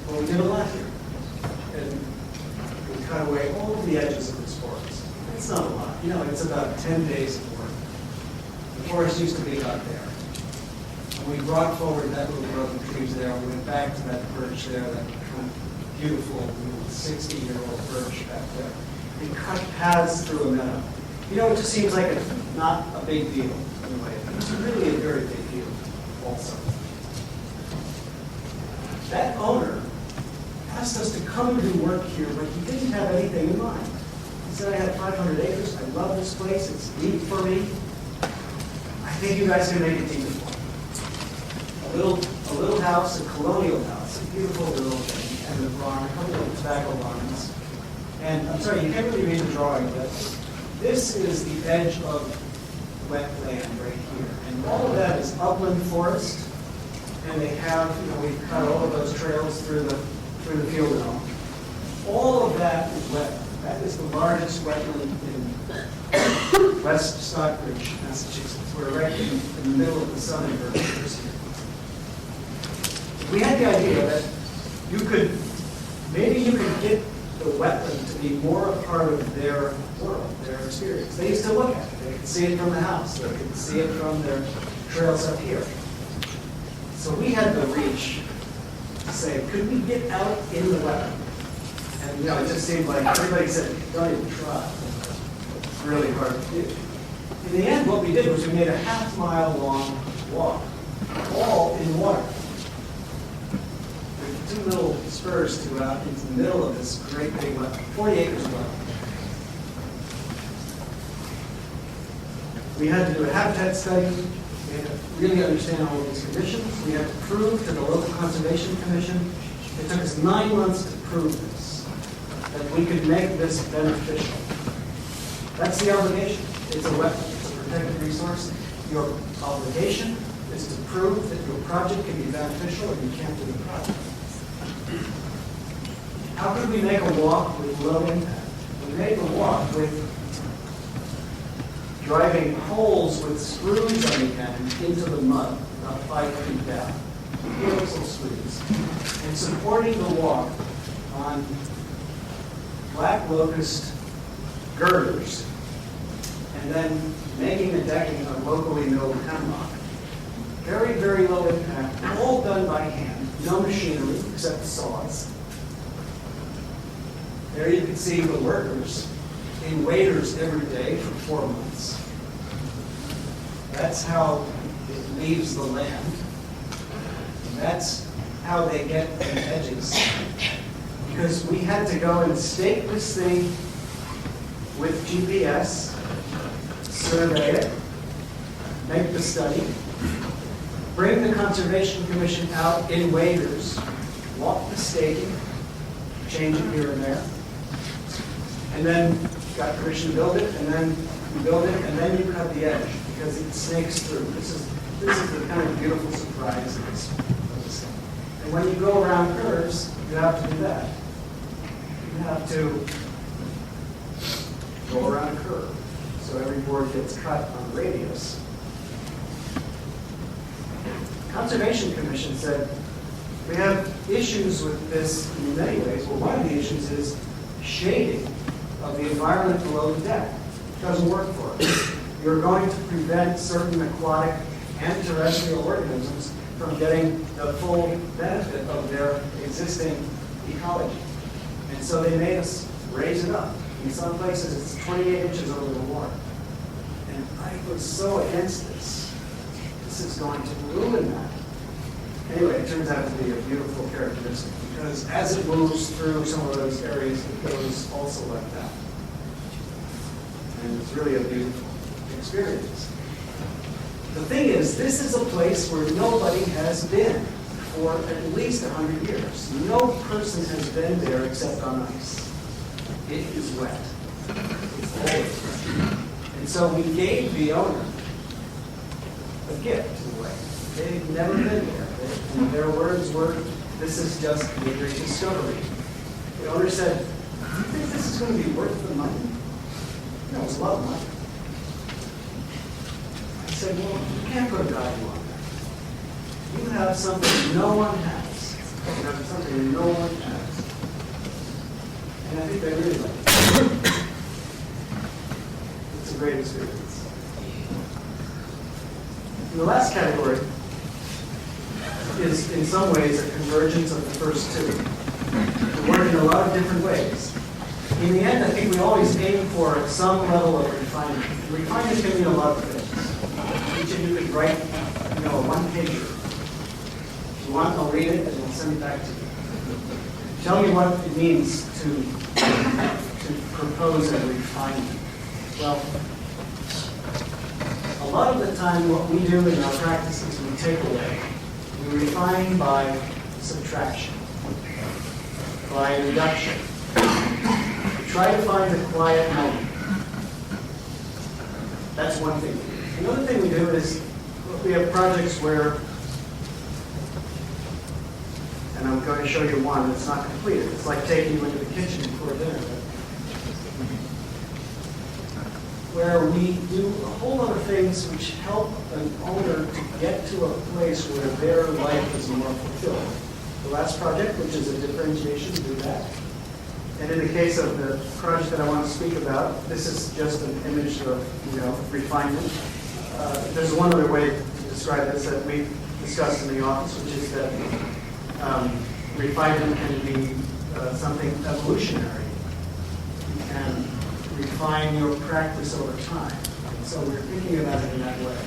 S5: Well, we did a lot here. And we cut away all of the edges of this forest. It's not a lot. It's about 10 days of work. The forest used to be about there. And we brought forward that little growth of trees there. We went back to that birch there, that kind of beautiful 60-year-old birch back there. We cut paths through a meadow. It just seems like it's not a big deal in a way. It's really a very big deal also. That owner asked us to come and do work here, but he didn't have anything in mind. He said, I have 500 acres. I love this place. It's neat for me. I think you guys can make it even more. A little house, a colonial house, a beautiful little thing, and a barn, a couple of tobacco barns. And I'm sorry, you can't really read the drawing, but this is the edge of wetland right here. And all of that is upland forest. And they have, we've cut all of those trails through the field and all. All of that is wetland. That is the largest wetland in West Stockbridge, Massachusetts. We're right in the middle of the southern verges here. We had the idea that maybe you could get the wetland to be more a part of their world, their experience. They used to look at it. They could see it from the house. They could see it from their trails up here. So we had the reach to say, could we get out in the wetland? And it just seemed like everybody said, don't even try. It's really hard to do. In the end, what we did was we made a half-mile-long walk, all in water. With 2 little spurs to out into the middle of this great big wetland, 40 acres of wetland. We had to do a habitat study. We had to really understand all of these conditions. We had to prove to the local conservation commission. It took us 9 months to prove this, that we could make this beneficial. That's the obligation. It's a wetland. It's a protected resource. Your obligation is to prove that your project can be beneficial, or you can't do the project. How could we make a walk with low impact? We made the walk with driving poles with screws on the end into the mud, about 5 feet down, beautiful screws, and supporting the walk on black locust girders, and then making the decking on locally milled hemlock. Very, very low impact, all done by hand, no machinery except saws. There you can see the workers in waders every day for 4 months. That's how it leaves the land. And that's how they get the edges. Because we had to go and stake this thing with GPS, survey it, make the study, bring the Conservation Commission out in waders, walk the staking, change it here and there, and then got permission to build it, and then you build it, and then you cut the edge because it snakes through. This is the kind of beautiful surprise of this thing. And when you go around curves, you have to do that. You have to go around a curve. So every board gets cut on radius. Conservation Commission said, we have issues with this in many ways. Well, one of the issues is shading of the environment below the deck. It doesn't work for us. You're going to prevent certain aquatic and terrestrial organisms from getting the full benefit of their existing ecology. And so they made us raise it up. In some places, it's 28 inches over the water. And I was so against this. This is going to ruin that. Anyway, it turns out to be a beautiful characteristic because as it moves through some of those areas, it goes also like that. And it's really a beautiful experience. The thing is, this is a place where nobody has been for at least 100 years. No person has been there except on ice. It is wet. It's always wet. And so we gave the owner a gift in a way. They'd never been there. And their words were, "This is just a great discovery." The owner said, "Do you think this is going to be worth the money?" No, it's a lot of money. I said, "Well, you can't put a value on that. You have something no one has. You have something no one has." And I think they really like it. It's a great experience. And the last category is in some ways a convergence of the first two. We work in a lot of different ways. In the end, I think we always aim for some level of refinement. Refinement can mean a lot of things. Each of you could write, a one-pager. If you want, I'll read it and I'll send it back to you. Tell me what it means to propose a refinement. Well, a lot of the time what we do in our practice is we take away. We refine by subtraction, by reduction. We try to find a quiet moment. That's one thing. Another thing we do is we have projects where, and I'm going to show you one that's not completed. It's like taking you into the kitchen before dinner. Where we do a whole lot of things which help an owner to get to a place where their life is more fulfilled. The last project, which is a differentiation, do that. And in the case of the project that I want to speak about, this is just an image of, refinement. There's one other way to describe this that we discussed in the office, which is that refinement can be something evolutionary. You can refine your practice over time. And so we're thinking about it in that way.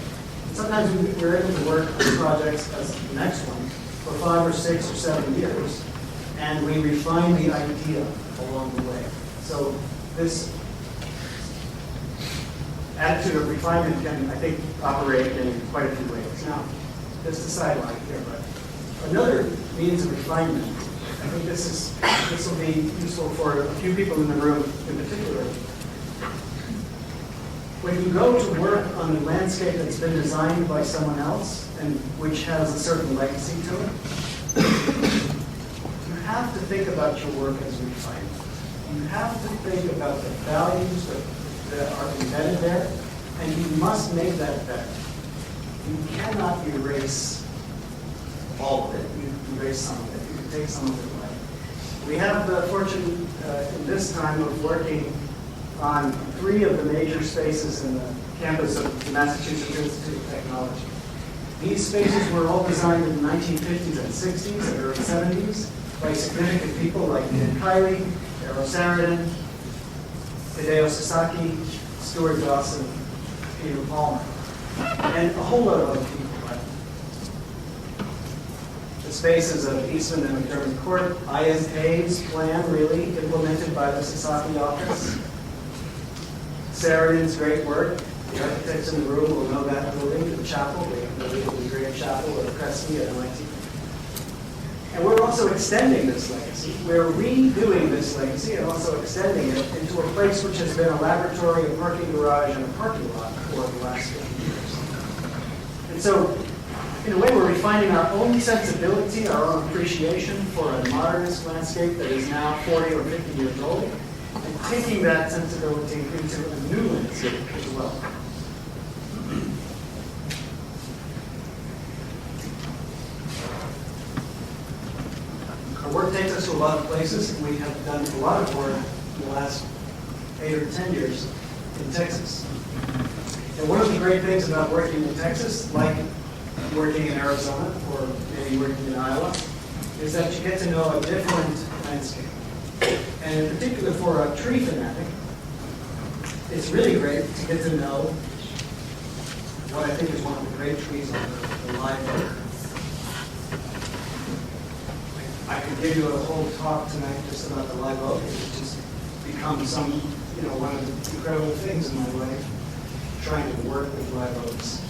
S5: And sometimes we're able to work on projects as the next one for 5 or 6 or 7 years, and we refine the idea along the way. So this attitude of refinement can, I think, operate in quite a few ways. Now, just a sideline here, but another means of refinement, I think this will be useful for a few people in the room in particular. When you go to work on a landscape that's been designed by someone else and which has a certain legacy to it, you have to think about your work as refinement. You have to think about the values that are embedded there, and you must make that better. You cannot erase all of it. You erase some of it. You can take some of it away. We have the fortune in this time of working on 3 of the major spaces in the campus of the Massachusetts Institute of Technology. These spaces were all designed in the 1950s and 60s and early 70s by significant people like Ken Kiley, Eero Saarinen, Hideo Sasaki, Stuart Dawson, Peter Palmer, and a whole lot of other people. The spaces of Eastman and McDermott Court, ISA's plan really implemented by the Sasaki office. Saarinen's great work. The architects in the room will know that building, the chapel, the great chapel of Kresge at MIT. And we're also extending this legacy. We're redoing this legacy and also extending it into a place which has been a laboratory, a parking garage, and a parking lot for the last 50 years. And so, in a way, we're refining our own sensibility, our own appreciation for a modernist landscape that is now 40 or 50 years old, and taking that sensibility into a new landscape as well. Our work takes us to a lot of places, and we have done a lot of work in the last 8 or 10 years in Texas. And one of the great things about working in Texas, like working in Arizona or maybe working in Iowa, is that you get to know a different landscape. And in particular for a tree fanatic, it's really great to get to know what I think is one of the great trees on the live oak. I could give you a whole talk tonight just about the live oak. It's just become one of the incredible things in my life, trying to work with live oaks.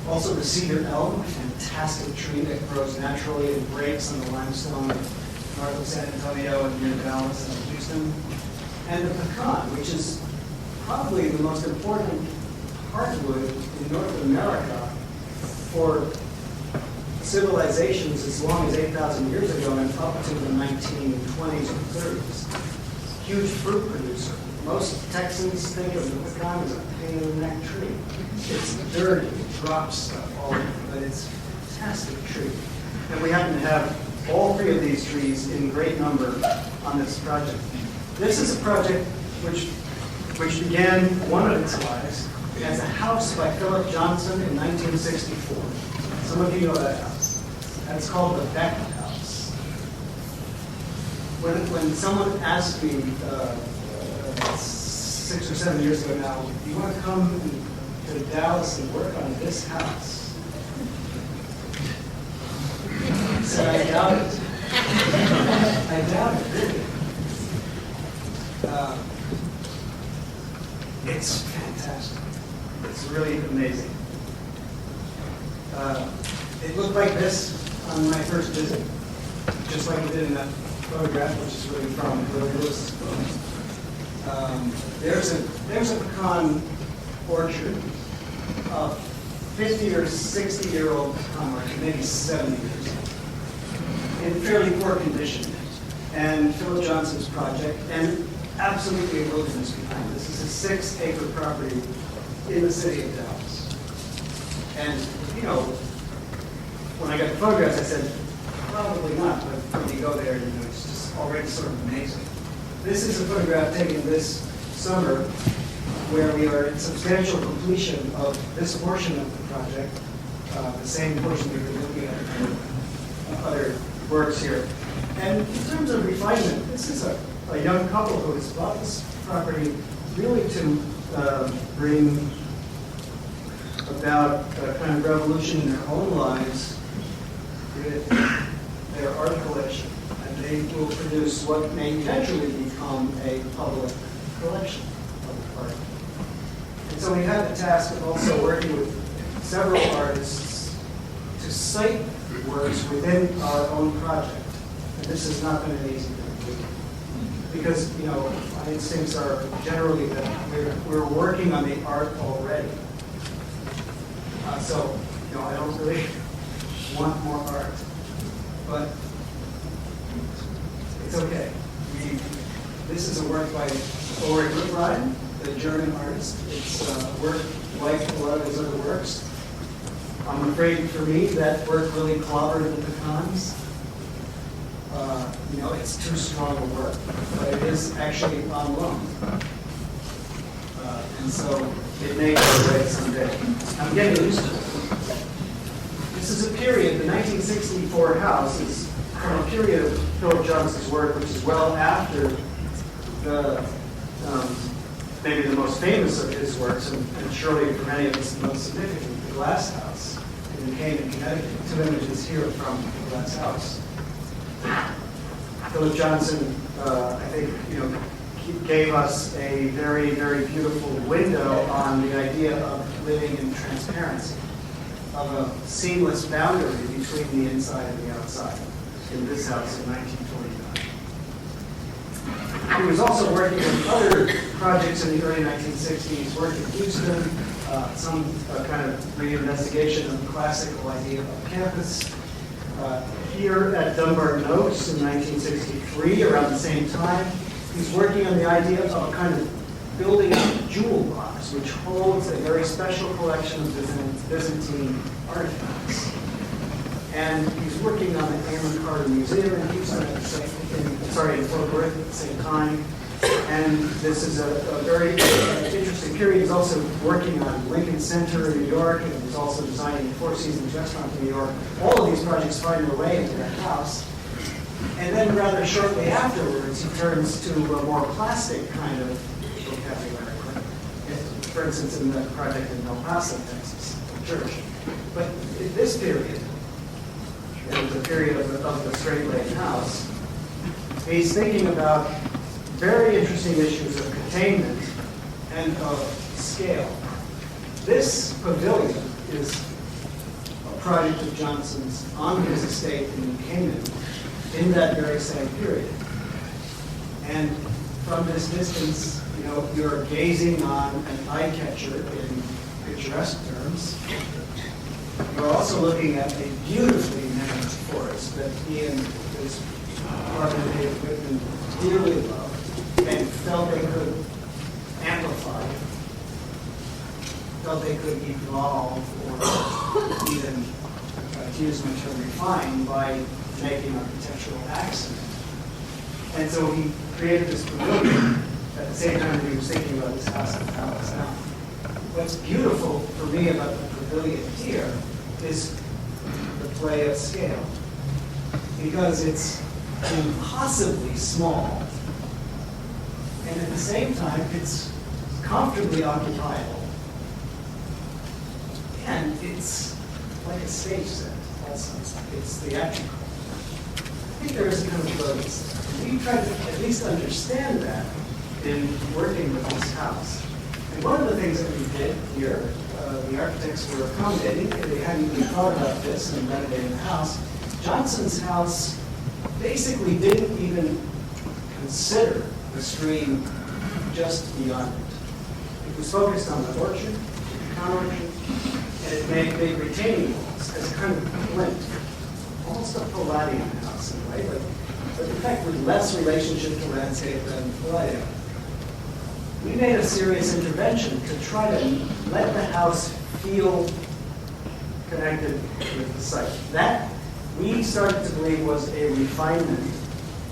S5: Also the cedar elm, a fantastic tree that grows naturally and breaks on the limestone north of San Antonio and near Dallas and Houston. And the pecan, which is probably the most important hardwood in North America for civilizations as long as 8,000 years ago and up to the 1920s or 30s. Huge fruit producer. Most Texans think of the pecan as a pain in the neck tree. It's dirty, it drops stuff all over, but it's a fantastic tree. And we happen to have all three of these trees in great number on this project. This is a project which began one of its lives as a house by Philip Johnson in 1964. Some of you know that house. That's called the Beck House. When someone asked me 6 or 7 years ago now, do you want to come to Dallas and work on this house? I said, I doubt it. I doubt it, really. It's fantastic. It's really amazing. It looked like this on my first visit, just like it did in that photograph, which is really from Willie Lewis's book. There's a pecan orchard, a 50 or 60-year-old pecan orchard, maybe 70 years old, in fairly poor condition. And Philip Johnson's project, and absolutely a wilderness behind. This is a 6-acre property in the city of Dallas. And, you know, when I got the photographs, I said, probably not, but when you go there, you know, it's just already sort of amazing. This is a photograph taken this summer where we are in substantial completion of this portion of the project, the same portion we've been looking at in other works here. And in terms of refinement, this is a young couple who has bought this property really to bring about a kind of revolution in their own lives with their art collection. And they will produce what may eventually become a public collection of art. And so we had the task of also working with several artists to cite works within our own project. And this has not been an easy thing to do. Because, you know, my instincts are generally that we're working on the art already. So, you know, I don't really want more art. But it's okay. This is a work by Ulrich Ripprein, the German artist. It's a work like a lot of his other works. I'm afraid for me that work really clobbered the pecans. You know, it's too strong a work, but it is actually on loan. And so it may go away someday. I'm getting used to it. This is a period, the 1964 house is from a period of Philip Johnson's work, which is well after the maybe the most famous of his works, and surely for many of us the most significant, the Glass House in New Canaan, Connecticut. 2 images here from the Glass House. Philip Johnson, I think, you know, gave us a very, very beautiful window on the idea of living in transparency, of a seamless boundary between the inside and the outside in this house in 1949. He was also working on other projects in the early 1960s, worked in Houston, some kind of reinvestigation of the classical idea of campus. Here at Dunbar Notes in 1963, around the same time, he's working on the idea of a kind of building a jewel box, which holds a very special collection of Byzantine artifacts. And he's working on the Amon Carter Museum in Houston at the in Fort Worth at the same time. And this is a very interesting period. He's also working on Lincoln Center in New York, and he's also designing the Four Seasons restaurant in New York. All of these projects find their way into that house. And then rather shortly afterwards, he turns to a more plastic kind of vocabulary. For instance, in the project in El Paso, Texas, the church. But in this period, it was a period of the straight-leg house, he's thinking about very interesting issues of containment and of scale. This pavilion is a project of Johnson's on his estate in New Canaan in that very same period. And from this distance, you you're gazing on an eye catcher in picturesque terms. You're also looking at a beautifully managed forest that Ian, his partner Dave Whitman, dearly loved and felt they could amplify, felt they could evolve or even, to use my term, refine by making architectural accent. And so he created this pavilion at the same time that he was thinking about his house and palace. Now, what's beautiful for me about the pavilion here is the play of scale, because it's impossibly small, and at the same time, it's comfortably occupiable, and it's like a stage set also. It's theatrical. I think there is a kind of brilliance. We tried to at least understand that in working with this house. And one of the things that we did here, the architects were accommodating, they hadn't even thought about this in renovating the house. Johnson's house basically didn't even consider the stream just beyond it. It was focused on the orchard, the counter orchard, and it made big retaining walls as a kind of glint, almost a Palladian house in a way, but in fact with less relationship to landscape than Palladio. We made a serious intervention to try to let the house feel connected with the site. That we started to believe was a refinement.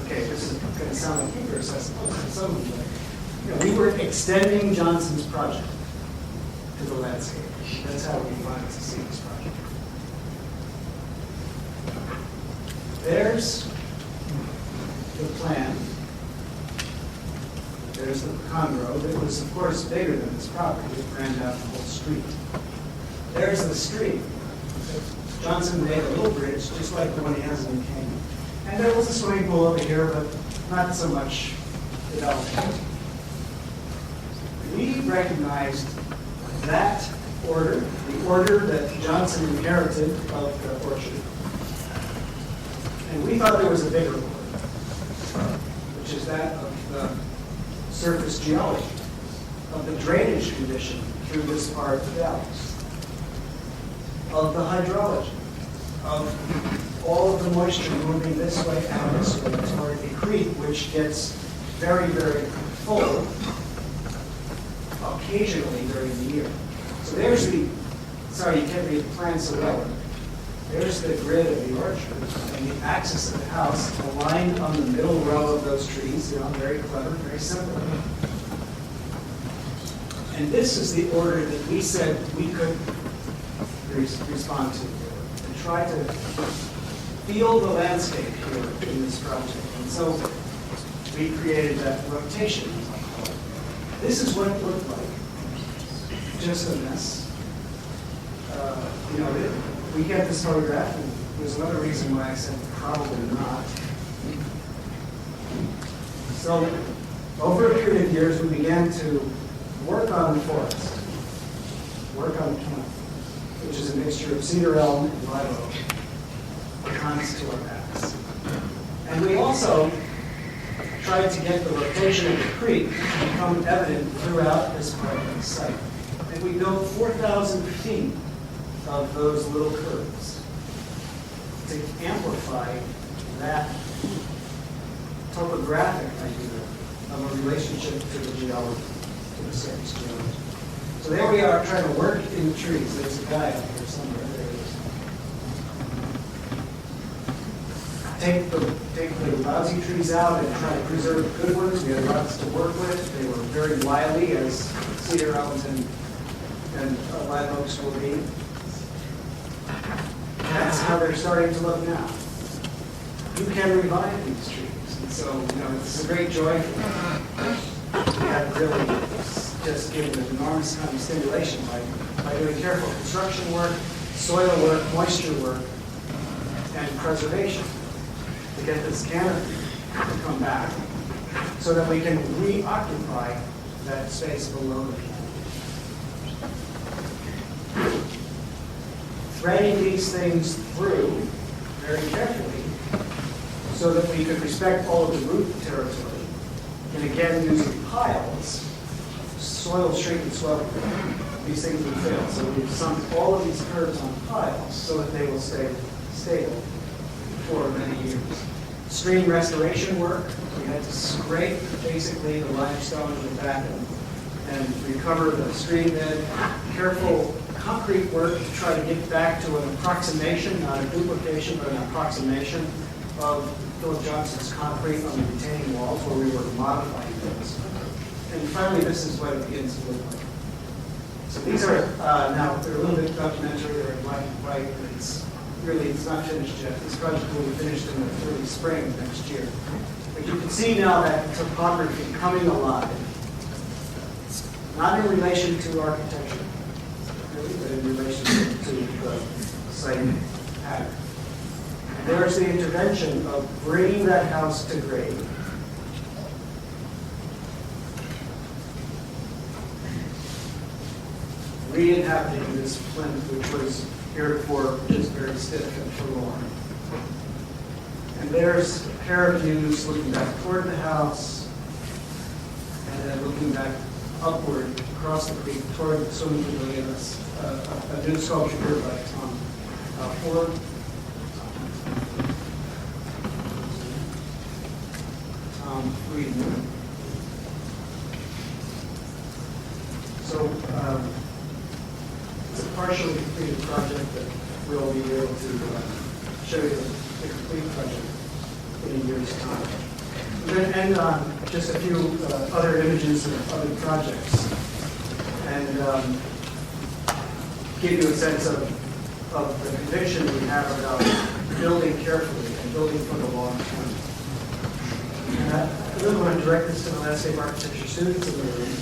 S5: Okay, this is going to sound like hubris, I suppose, to some of you. We were extending Johnson's project to the landscape. That's how we wanted to see this project. There's the plan. There's the pecan grove. It was, of course, bigger than this property. It ran down the whole street. There's the street. Johnson made a little bridge, just like the one he has in Canyon. And there was a swimming pool over here, but not so much development. We recognized that order, the order that Johnson inherited of the orchard. And we thought there was a bigger order, which is that of the surface geology, of the drainage condition through this part of the valleys, of the hydrology, of all of the moisture moving this way and this way toward the creek, which gets very, very full occasionally during the year. So there's the, sorry, you can't read the plan so well. There's the grid of the orchard and the axis of the house aligned on the middle row of those trees, very clever, very simple. And this is the order that we said we could respond to and try to feel the landscape here in this project. And so we created that rotation. This is what it looked like. Just a mess. We get this photograph, and there's another reason why I said probably not. So, over a period of years, we began to work on the forest, work on the canopy, which is a mixture of cedar elm and live oak, pecans to our backs. And we also tried to get the rotation of the creek to become evident throughout this part of the site. And we built 4,000 feet of those little curves to amplify that topographic idea of a relationship to the geology, to the surface geology. So there we are trying to work in the trees. There's a guy up here somewhere. There he is. Take the lousy trees out and try to preserve the good ones. We had lots to work with. They were very wily, as cedar elms and live oaks will be. That's how they're starting to look now. You can revive these trees. And so, it's a great joy for me. We have really just given an enormous kind of stimulation by doing careful construction work, soil work, moisture work, and preservation to get this canopy to come back so that we can reoccupy that space below the canopy. Threading these things through very carefully so that we could respect all of the root territory, and again using piles soil shrink and swell, these things would fail. So we've sunk all of these curves on piles so that they will stay stable for many years. Stream restoration work, we had to scrape basically the limestone in the back and recover the stream bed. Careful concrete work to try to get back to an approximation, not a duplication, but an approximation of Philip Johnson's concrete on the retaining walls where we were modifying things. And finally, this is what it begins to look like. So these are, now, they're a little bit documentary, they're in black and white, but it's not finished yet. This project will be finished in the early spring of next year. But you can see now that topography coming alive, not in relation to architecture, really, but in relation to the site pattern. And there's the intervention of bringing that house to grade. Re-inhabiting this plinth, which was heretofore just very stiff and forlorn. And there's a pair of views looking back toward the house, and then looking back upward across the creek toward the swimming pavilion. A new sculpture here by Tom Ford. Tom Friedman. So it's a partially completed project that we'll be able to show you the complete project in a year's time. I'm going to end on just a few other images of other projects and give you a sense of the conviction we have about building carefully and building for the long term. And I really want to direct this to the landscape architecture students in the room.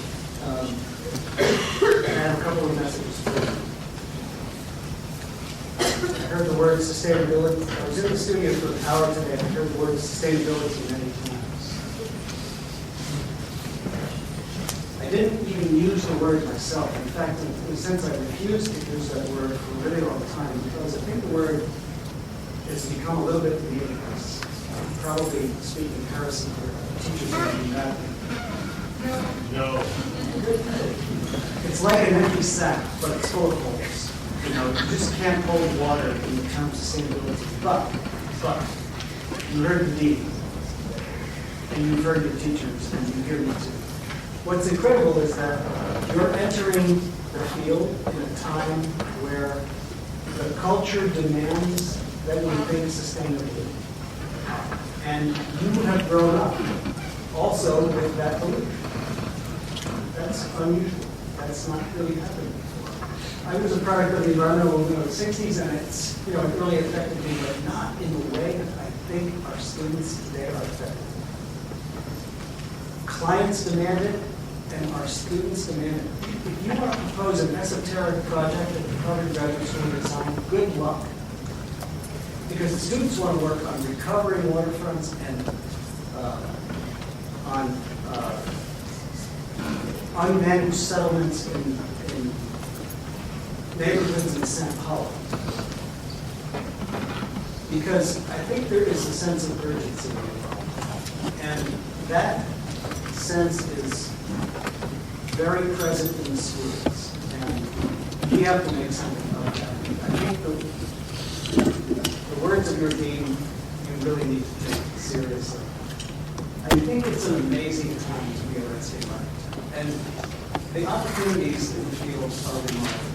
S5: And I have a couple of messages for you. I heard the word sustainability. I was in the studio for an hour today. I heard the word sustainability many times. I didn't even use the word myself. In fact, in a sense, I refused to use that word for a really long time because I think the word has become a little bit meaningless. Probably speaking comparison for teachers who are doing that. No. It's like an empty sack, but it's full of holes. You know, you just can't hold water in the terms of sustainability. But, you heard the dean, and you've heard your teachers, and you hear me too. What's incredible is that you're entering the field in a time where the culture demands that we think sustainably. And you have grown up also with that belief. That's unusual. That's not really happening before. I was a product of the environmental movement of the 60s, and it really affected me, but not in the way that I think our students today are affected. Clients demand it, and our students demand it. If you want to propose an esoteric project that the Harvard graduate school design, good luck. Because the students want to work on recovering waterfronts and on unmanaged settlements in neighborhoods in St. Paulo. Because I think there is a sense of urgency involved. And that sense is very present in the schools. And we have to make something of that. I think the words of your dean, you really need to take seriously. I think it's an amazing time to be a landscape architect. And the opportunities in the field are remarkable.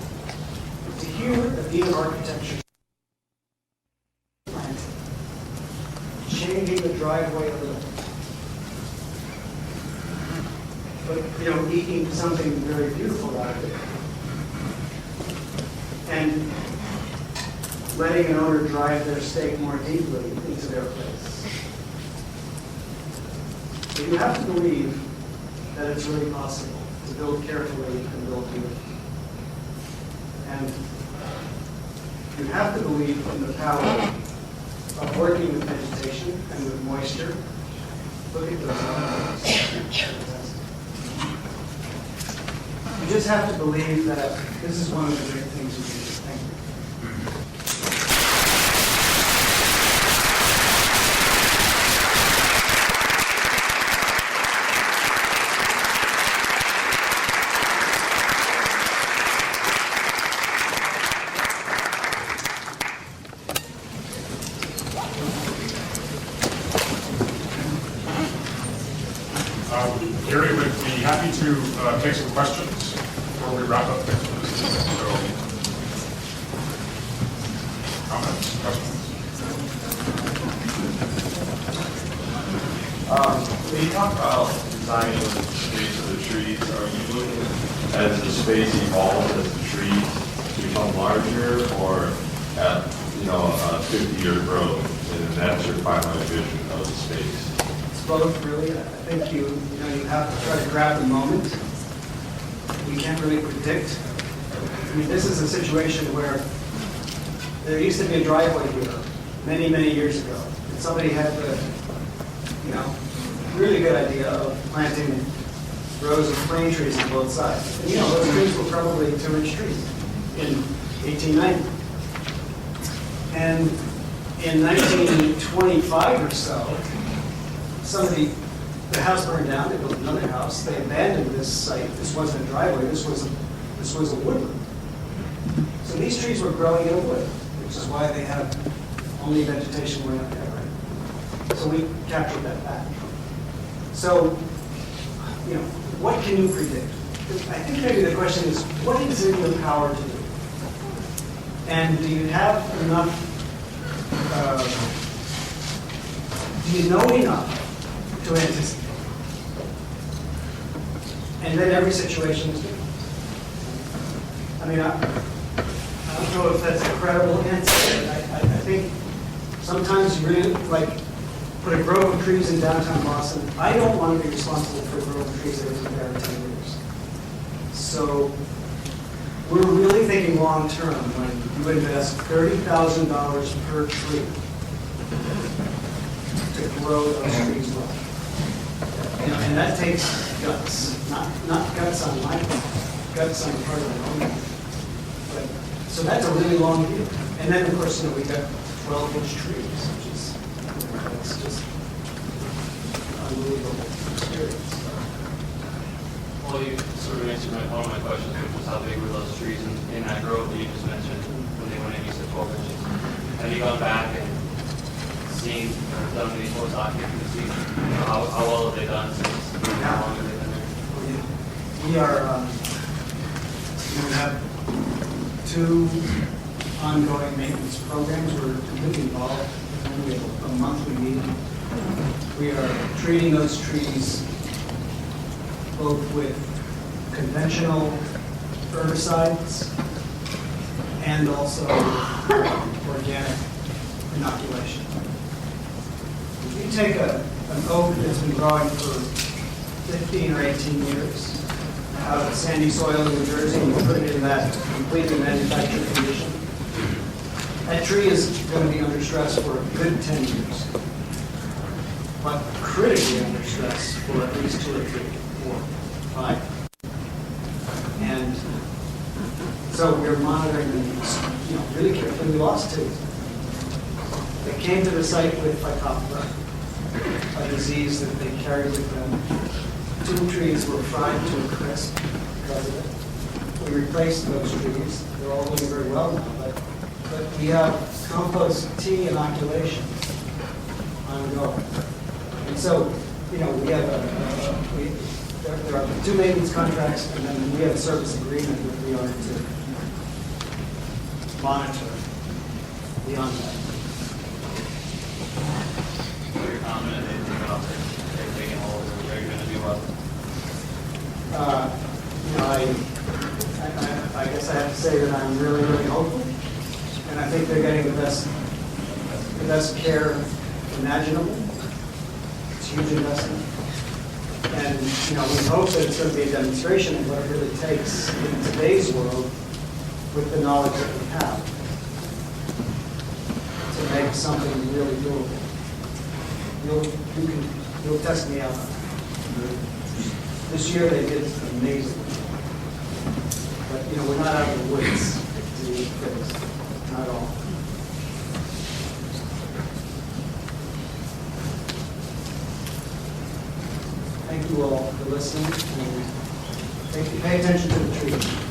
S5: To hear a dean of architecture changing the driveway a little, but eking something very beautiful out of it, and letting an owner drive their stake more deeply into their place. But you have to believe that it's really possible to build carefully and build beautifully. And you have to believe in the power of working with vegetation and with moisture. Look at those numbers. You just have to believe that this is one of the great things we do. Thank you.
S3: Gary would be happy to take some questions before we wrap up things for this evening. So, comments, questions?
S6: When you talk about designing the space of the trees, are you looking as the space evolves as the trees become larger, or at a 50-year growth, and that's your final vision of the space?
S5: It's both, really. I think you have to try to grab the moment. We can't really predict. I mean, this is a situation where there used to be a driveway here many, many years ago. And somebody had the, really good idea of planting rows of plane trees on both sides. And, those trees were probably 2-inch trees in 1890. And in 1925 or so, the house burned down, they built another house, they abandoned this site. This wasn't a driveway, this was a woodland. So these trees were growing in a wood, which is why they have only vegetation way up there, right? So we captured that back. So, what can you predict? I think maybe the question is, what is in your power to do? And do you have enough, do you know enough to anticipate? And then every situation is different. I mean, I don't know if that's a credible answer. I think sometimes you really, put a grove of trees in downtown Boston. I don't want to be responsible for a grove of trees that isn't there in 10 years. So we're really thinking long-term when you invest $30,000 per tree to grow those trees well. And that takes guts, not guts on my part, guts on the part of the owner. So that's a really long view. And then, of course, we got 12-inch trees, which is it's just unbelievable experience.
S7: Well, you sort of answered one of my questions, which was how big were those trees in that grove that you just mentioned when they went in, you said 12 inches. Have you gone back and seen or done any post occupancy? How well have they done since? How long have they been there?
S5: We have 2 ongoing maintenance programs. We're completely involved. We have a monthly meeting. We are treating those trees both with conventional herbicides and also organic inoculation. If you take an oak that's been growing for 15 or 18 years out of sandy soil in New Jersey and you put it in that completely manufactured condition, that tree is going to be under stress for a good 10 years, but critically under stress for at least 2 or 3, 4, 5. And so we're monitoring them, really carefully. We lost 2. They came to the site with Phytophthora, a disease that they carried with them. 2 trees were fried to a crisp because of it. We replaced those trees. They're all doing very well now, but we have compost tea inoculation ongoing. And so, we have there are 2 maintenance contracts, and then we have a service agreement with the owner to monitor beyond that.
S7: So you're confident they're taking hold, or they're going to do well?
S5: I guess I have to say that I'm really, really hopeful, and I think they're getting the best care imaginable. It's a huge investment. And, we hope that it's going to be a demonstration of what it really takes in today's world with the knowledge that we have to make something really doable. You'll test me out on that. This year they did amazing. But, we're not out of the woods to do things. Not at all. Thank you all for listening. And pay attention to the trees.